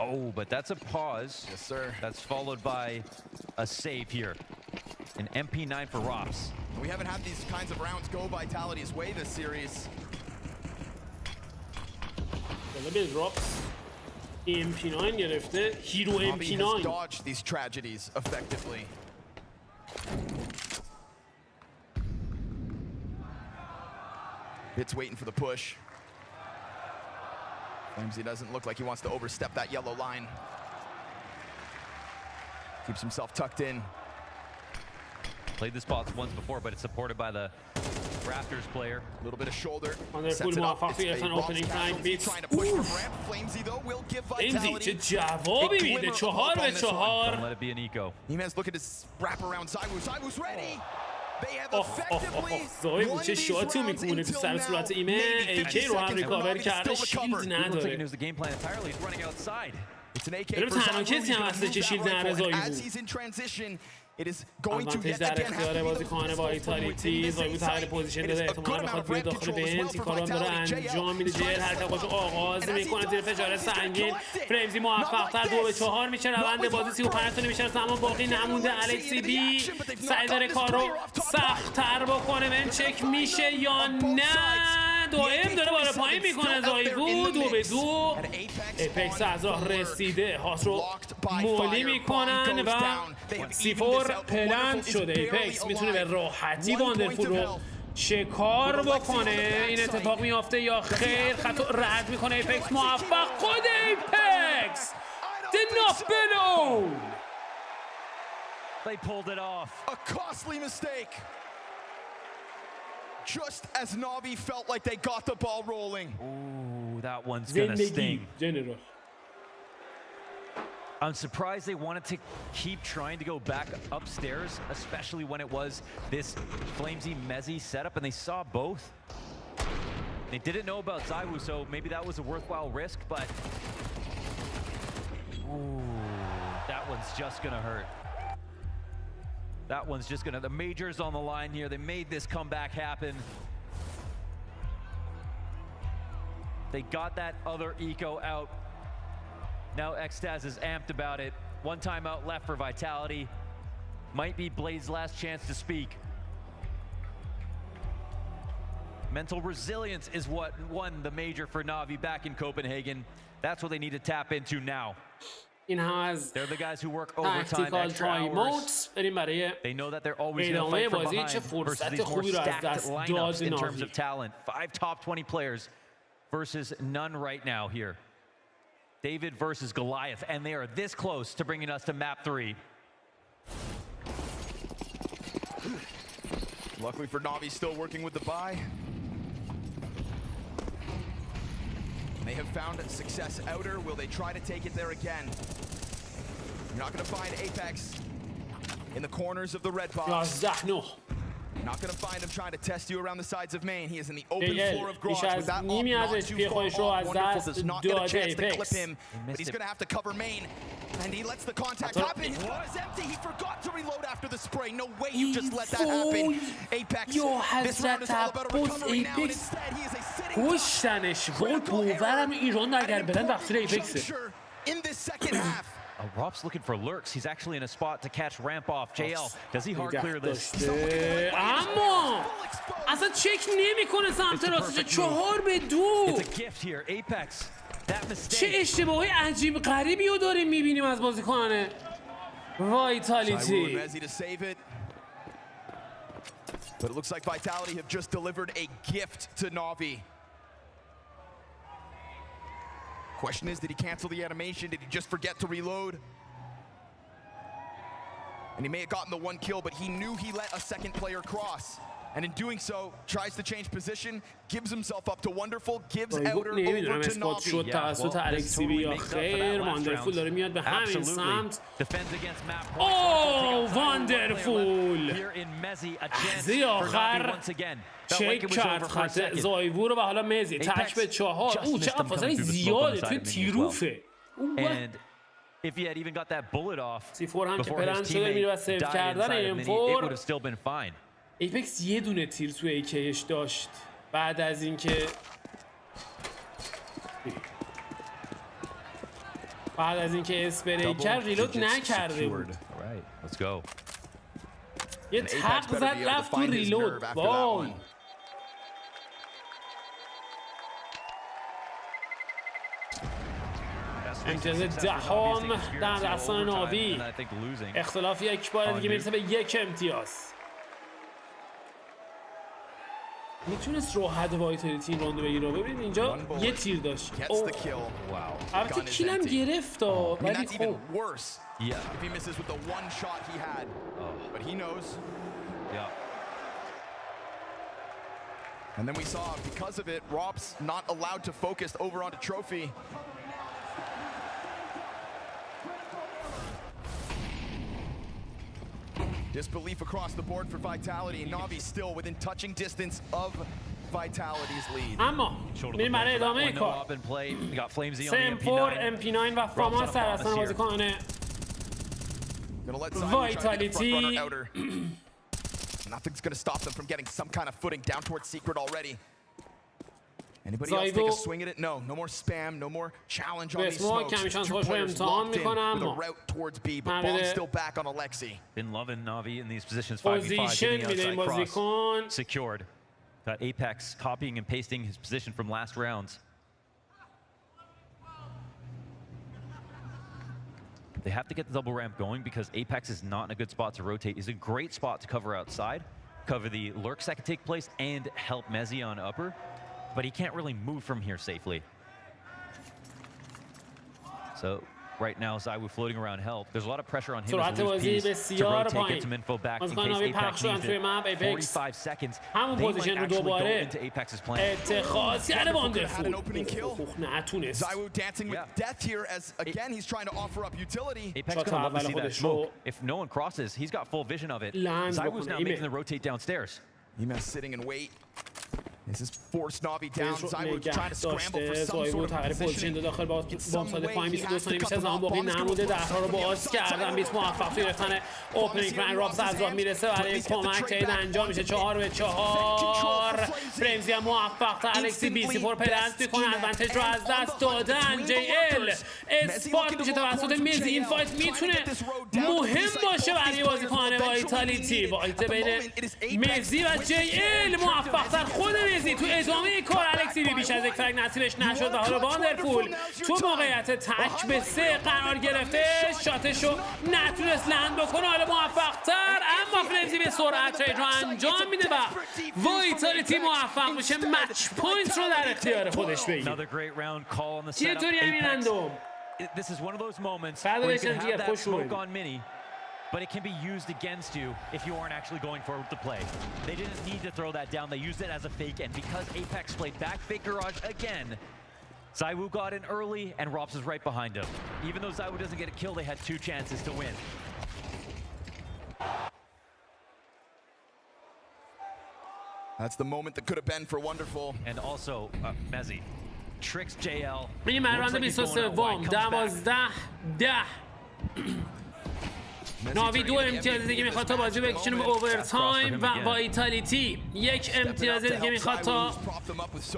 [SPEAKER 3] Oh, but that's a pause.
[SPEAKER 2] Yes, sir.
[SPEAKER 3] That's followed by a save here. An MP9 for RApTOR.
[SPEAKER 2] We haven't had these kinds of rounds go Vitality's way this series.
[SPEAKER 1] به راپس MP9 گرفته هیرو MP9
[SPEAKER 2] dodged these tragedies effectively. It's waiting for the push. Flamesy doesn't look like he wants to overstep that yellow line. Keeps himself tucked in.
[SPEAKER 3] Played the spots once before, but it's supported by the RApTOR's player.
[SPEAKER 2] A little bit of shoulder.
[SPEAKER 1] Sets it up. It's an opening time beat.
[SPEAKER 2] Trying to push from ramp. Flamesy though will give Vitality
[SPEAKER 1] چه جوابی میده 4-4
[SPEAKER 3] Don't let it be an eco.
[SPEAKER 2] Nemes, look at his wrap around Zywoo. Zywoo's ready. They have effectively
[SPEAKER 1] زایو چه شاتو میکنه تو سر صورت ایمه AK رو هم ریکاور کرده شیلد نداره
[SPEAKER 3] It was the game plan entirely. He's running outside.
[SPEAKER 2] It's an AK
[SPEAKER 1] for تنها کسی هم هسته که شیلد نره زایو
[SPEAKER 2] as he's in transition. It is going to
[SPEAKER 1] آدوانتیج
[SPEAKER 2] yet
[SPEAKER 1] در
[SPEAKER 2] again
[SPEAKER 1] اختیار بازیکن وایتالیتی زایو تغییر پوزیشن داده احتمالا بخواد بیاد داخل بنز این کارا داره انجام میده جر حرکت خودش آغاز میکنه زیر فشار سنگین فریمزی موفق تر 2-4 میشه روند بازی 35 ثانیه بیشتر زمان باقی نمونده الکسی بی سعی داره کار رو سخت تر بکنه ببین چک میشه یا نه دائم داره بالا پایین میکنه زایو 2-2 اپکس از راه رسیده هاس رو مولی میکنن و C4 پلند شده ایپکس میتونه به راحتی واندرفول رو شکار بکنه این اتفاق میافته یا خیر خطا رد میکنه ایپکس موفق خود ایپکس did not below
[SPEAKER 3] They pulled it off.
[SPEAKER 2] A costly mistake. Just as NAVI felt like they got the ball rolling.
[SPEAKER 3] Ooh, that one's gonna sting.
[SPEAKER 1] General.
[SPEAKER 3] I'm surprised they wanted to keep trying to go back upstairs, especially when it was this Flamesy Mezzy setup, and they saw both. They didn't know about Zywoo, so maybe that was a worthwhile risk, but ooh, that one's just gonna hurt. That one's just gonna, the Major's on the line here. They made this comeback happen. They got that other eco out. Now Xtaz is amped about it. One timeout left for Vitality. Might be Blade's last chance to speak. Mental resilience is what won the major for NAVI back in Copenhagen. That's what they need to tap into now.
[SPEAKER 1] این هم از
[SPEAKER 3] They're the guys who work overtime,
[SPEAKER 1] تاکتیکال
[SPEAKER 3] extra hours.
[SPEAKER 1] تایم‌اوت بریم برای
[SPEAKER 3] They know that they're always going to
[SPEAKER 1] ادامه
[SPEAKER 3] fight from
[SPEAKER 1] بازی
[SPEAKER 3] behind
[SPEAKER 1] چه
[SPEAKER 3] versus
[SPEAKER 1] فرصت
[SPEAKER 3] these more
[SPEAKER 1] خوبی رو از
[SPEAKER 3] stacked
[SPEAKER 1] دست
[SPEAKER 3] lineups
[SPEAKER 1] داد
[SPEAKER 3] in terms
[SPEAKER 1] ناوی
[SPEAKER 3] of talent. 5 top 20 players versus none right now here. David versus Goliath, and they are this close to bringing us to map 3.
[SPEAKER 2] Luckily for NAVI, still working with the buy. They have found success outer. Will they try to take it there again? You're not going to find Apex in the corners of the red box.
[SPEAKER 1] 11-9
[SPEAKER 2] Not going to find him trying to test you around the sides of main. He is in the open floor of garage with that
[SPEAKER 1] نیمی از
[SPEAKER 2] not too
[SPEAKER 1] HP
[SPEAKER 2] far
[SPEAKER 1] خودش رو
[SPEAKER 2] off.
[SPEAKER 1] از
[SPEAKER 2] Wonderful
[SPEAKER 1] دست
[SPEAKER 2] does not get a
[SPEAKER 1] داده
[SPEAKER 2] chance to clip
[SPEAKER 1] ایپکس
[SPEAKER 2] him, but he's going to have to cover main. And he lets the contact happen. His gun is empty. He forgot to reload after the spray. No way you just let that happen. Apex, this round is all about a recovery now, and instead he is a sitting
[SPEAKER 1] کشتنش با باورم ایران اگر برن وقتی ایپکسه
[SPEAKER 2] in this second half.
[SPEAKER 3] RApTOR's looking for lurks. He's actually in a spot to catch ramp off. JL, does he hard clear this?
[SPEAKER 1] اما اصلا چک نمیکنه سمت راستش 4-2
[SPEAKER 3] It's a gift here. Apex
[SPEAKER 1] چه اشتباهی عجیب غریبی رو داریم میبینیم از بازیکنان وایتالیتی.
[SPEAKER 2] But it looks like Vitality have just delivered a gift to NAVI. Question is, did he cancel the animation? Did he just forget to reload? And he may have gotten the one kill, but he knew he let a second player cross. And in doing so, tries to change position, gives himself up to Wonderful, gives Outer over to NAVI.
[SPEAKER 1] شد توسط الکسی بی یا خیر. واندرفول داره میاد به همین سمت. اوه واندرفول لحظه آخر چک کرد خط زایوو رو و حالا مزی تک به 4. او چقدر فاصله زیاده توی تیروفه.
[SPEAKER 3] If he had even got that bullet off
[SPEAKER 1] C4 هم که
[SPEAKER 3] before
[SPEAKER 1] پلن
[SPEAKER 3] his
[SPEAKER 1] شده میره و
[SPEAKER 3] teammate
[SPEAKER 1] سیو
[SPEAKER 3] died
[SPEAKER 1] کردن
[SPEAKER 3] inside of him, it
[SPEAKER 1] M4.
[SPEAKER 3] would have still been fine.
[SPEAKER 1] ایپکس یه دونه تیر توی ایکیش داشت بعد از اینکه اسپری کرد ریلود نکرده بود.
[SPEAKER 3] Right, let's go.
[SPEAKER 1] یه تق زد رفت تو ریلود. وای امتیاز دهم در دستان ناوی. اختلاف یک بار دیگه میرسه به 1 امتیاز. میتونست راحت وایتالیتی این راندو بگیره. ببینید اینجا یه تیر داشت. البته کیلم گرفت ولی خب
[SPEAKER 2] And then we saw, because of it, RApTOR not allowed to focus over onto Trophy. Disbelief across the board for Vitality, and NAVI still within touching distance of Vitality's lead.
[SPEAKER 1] اما میریم برای ادامه کار. سم4 MP9 و فاماس در دستان بازیکنان وایتالیتی.
[SPEAKER 2] Nothing's going to stop them from getting some kind of footing down towards Secret already. Anybody else take a swing at it? No, no more spam, no more challenge on these smokes. Two players locked in with a route towards B, but Bomb's still back on Alexi.
[SPEAKER 3] Been loving NAVI in these positions 5v5, getting the outside cross secured. Got Apex copying and pasting his position from last rounds. They have to get the double ramp going because Apex is not in a good spot to rotate. He's a great spot to cover outside, cover the lurks that can take place, and help Mezzi on upper. But he can't really move from here safely. So right now, Zaiwu floating around help. There's a lot of pressure on him as a loose piece to rotate, get some info back in case Apex needs it. 45 seconds. They might actually go into Apex's plan.
[SPEAKER 1] اتخاذ
[SPEAKER 2] Had an opening kill. Zaiwu dancing with death here as, again, he's trying to offer up utility.
[SPEAKER 3] Apex gonna love to see that smoke. If no one crosses, he's got full vision of it. Zaiwu's now making the rotate downstairs.
[SPEAKER 2] Emas sitting and wait. This is forced NAVI down. Zaiwu trying to scramble for some sort of position.
[SPEAKER 1] داخل با بامساد پایین 22 ثانیه بیش از زمان باقی نموده. درها رو باز کردن. بیت موفق توی گرفتن اوپنینگ فرانک. رابس از راه میرسه برای کمک تید انجام میشه. 4 به 4. فرمزی هم موفق تا الکسی بی سی 4 پلنس میکنه. ادوانتج رو از دست دادن. جی ال اسپات میشه توسط میزی. این فایت میتونه مهم باشه برای بازیکن وایتالیتی. فایت بین میزی و جی ال موفق تر خود تو ادامه کار الکسی بیش از یک فرق نصیبش نشد و حالا واندرفول تو موقعیت تک به 3 قرار گرفته. شاتشو نتونست لند بکنه. حالا موفق تر اما فرمزی به سرعت ترید رو انجام میده و وایتالیتی موفق میشه مچ پوینت رو در اختیار خودش بگیره. چطوری همین اندوم؟ بعد بشن دیگه خوش روی
[SPEAKER 3] but it can be used against you if you aren't actually going for the play. They didn't need to throw that down. They used it as a fake, and because Apex played back fake garage again, Zaiwu got in early, and RApTOR is right behind him. Even though Zaiwu doesn't get a kill, they had 2 chances to win.
[SPEAKER 2] That's the moment that could have been for Wonderful.
[SPEAKER 3] And also, Mezzi tricks JL.
[SPEAKER 1] این راند 23 12-10. ناوی 2 امتیاز دیگه میخواد تا بازی بکشونه به اوورتایم و وایتالیتی 1 امتیاز دیگه میخواد تا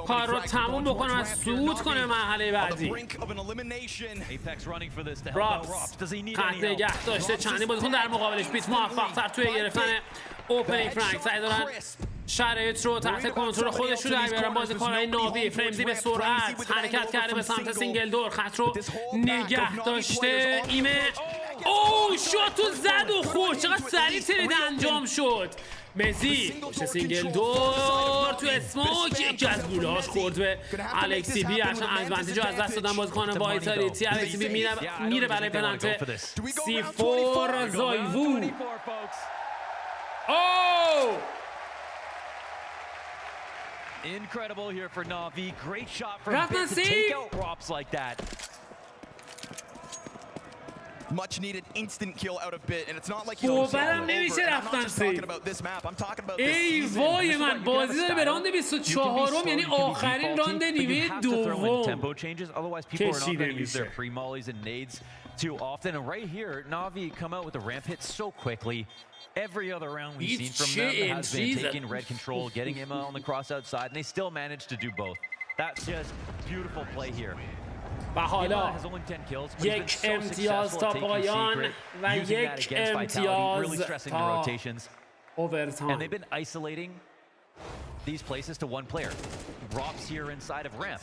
[SPEAKER 1] کار رو تموم بکنه و صعود کنه مرحله بعدی. رابس خط نگه داشته. چندی بازیکن در مقابلش. بیت موفق تر توی گرفتن اوپنینگ فرانک. سعی دارن شرایط رو تحت کنترل خودشون در بیارن بازیکن‌های ناوی. فرمزی به سرعت حرکت کرده به سمت سینگل دور، خط رو نگه داشته. ایمه اوه شاتو زد و خورد. چقدر سریع ترید انجام شد. مزی پشت سینگل دور تو اسموک، یکی از گولهاش خورد به الکسی بی. عشان ادوانتیج رو از دست دادن بازیکن وایتالیتی. الکسی بی میره برای پنالتی. C4 زایوو. اوه
[SPEAKER 3] Incredible here for Navi. Great shot from
[SPEAKER 1] Ratna
[SPEAKER 3] Bit to take out RApTOR like that.
[SPEAKER 2] Much needed instant kill out of Bit, and it's not like he's over. I'm not just talking about this map. I'm talking about this season.
[SPEAKER 1] وای من بازی داره به راند 24م، یعنی آخرین راند نیمه دوم.
[SPEAKER 3] Tempo changes, otherwise people are not going to use their free mollies and nades too often. And right here, Navi come out with the ramp hit so quickly. Every other round we've seen from them has been taking red control, getting him on the cross outside, and they still managed to do both. That's just beautiful play here.
[SPEAKER 1] و حالا یک امتیاز تا پایان و یک امتیاز تا اوورتایم.
[SPEAKER 3] And they've been isolating these places to one player. RApTOR's here inside of ramp.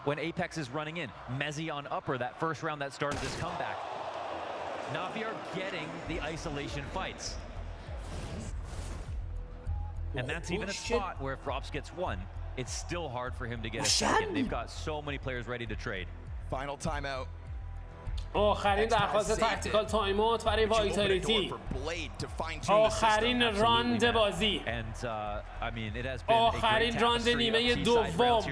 [SPEAKER 3] When Apex is running in, Mezzi on upper, that first round that started this comeback. Navi are getting the isolation fights. And that's even a spot where if RApTOR gets one, it's still hard for him to get a second. They've got so many players ready to trade.
[SPEAKER 2] Final timeout.
[SPEAKER 1] آخرین درخواست تاکتیکال تایم اوت برای وایتالیتی. آخرین راند بازی. آخرین راند نیمه دوم.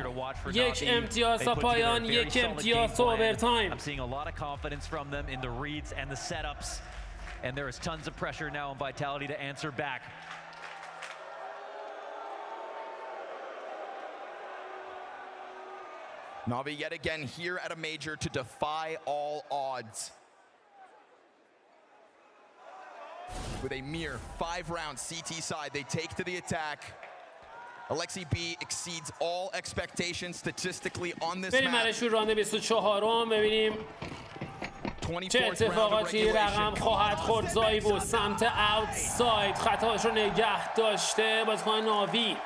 [SPEAKER 1] یک امتیاز تا پایان، یک امتیاز تا اوورتایم.
[SPEAKER 3] I'm seeing a lot of confidence from them in the reads and the setups. And there is tons of pressure now on Vitality to answer back.
[SPEAKER 2] Navi yet again here at a major to defy all odds. With a mere 5-round CT side, they take to the attack. Alexi B exceeds all expectations statistically on this
[SPEAKER 1] بریم برای شروع راند 24م ببینیم چه اتفاقاتی رقم خواهد خورد. زایوو سمت اوتساید خطاش رو نگه داشته. بازیکن ناوی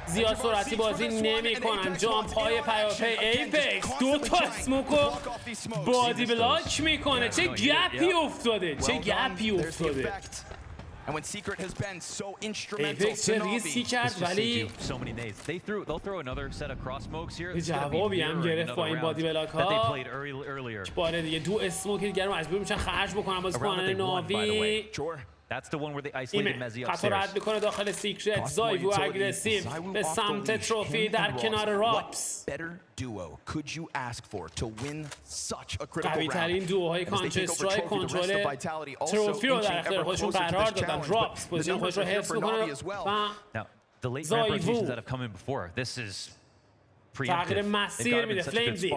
[SPEAKER 1] زیاد سرعتی بازی نمی کنن. جامپ های پیاپی. ایپکس دو تا اسموکو بادی بلاک میکنه. چه گپی افتاده، چه گپی افتاده. ایپکس چه ریسکی کرد ولی جوابی هم گرفت با این بادی بلاک ها. باره دیگه دو اسموک دیگر رو مجبور میشن خرج بکنن بازیکنان ناوی.
[SPEAKER 3] That's the one where they isolated Mezzi upstairs.
[SPEAKER 1] خطا رد میکنه داخل سیکرت. زایوو اگریسیو به سمت تروفی در کنار راپس. قوی ترین دوهای کانتر استرایک کنترل تروفی رو در اختیار خودشون قرار دادن. راپس پوزیشن خودش رو حفظ میکنه و زایوو تغییر مسیر میده. فلیمزی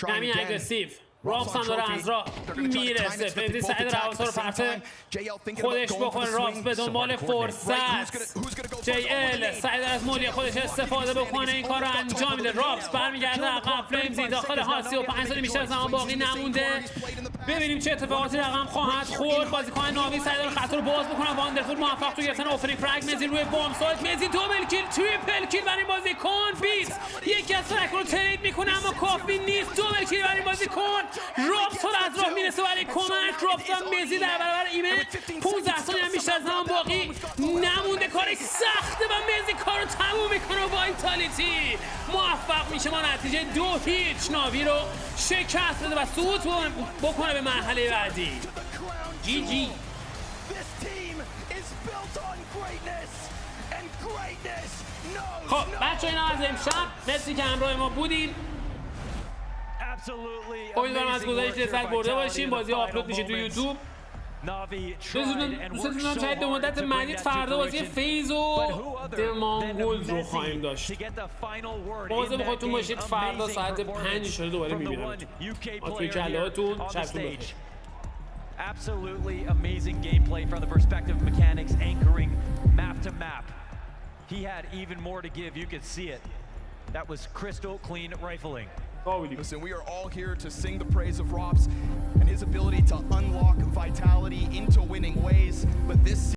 [SPEAKER 1] نمی اگریسیو. راپس هم داره از راه میرسه. فلیمزی سعی داره حواسا رو پرت خودش بکنه. راپس به دنبال فرصت. جی ال سعی داره از مولی خودش استفاده بکنه، این کار رو انجام میده. راپس برمیگرده عقب. فلیمزی داخل ها 35 ثانیه بیشتر زمان باقی نمونده. ببینیم چه اتفاقاتی رقم خواهد خورد. بازیکن ناوی سعی داره خطا رو باز بکنه. واندرفول موفق تو گرفتن اوپنینگ فرگ. مزی روی بمب سایت. مزی دوبل کیل تریپل کیل برای بازیکن. بیت یکی از فرگ رو ترید میکنه اما کافی نیست. دوبل کیل برای بازیکن. راپس از راه میرسه برای کمک. راپس هم مزی در برابر ایمه. 15 ثانیه هم بیشتر زمان باقی نمونده. کارش سخته و مزی کارو تموم میکنه و وایتالیتی موفق میشه با نتیجه 2-0 ناوی رو شکست بده و صعود بکنه به مرحله بعدی. جی جی. خب بچه اینا از امشب مرسی که همراه ما بودین. امیدوارم از گزارش لذت برده باشیم. بازی آپلود میشه تو یوتیوب. دوستتون شاید به مدت مدید فردا بازی فیز و دمانگولد رو خواهیم داشت. مواظب خودتون باشید. فردا ساعت 5 شده دوباره میبینم توی کله هاتون. شبتون بخیر.
[SPEAKER 3] Absolutely amazing gameplay from the perspective of mechanics, anchoring map to map. He had even more to give. You could see it. That was crystal clean rifling.
[SPEAKER 2] Listen, we are all here to sing the praise of RApTOR and his ability to unlock vitality into winning ways. But this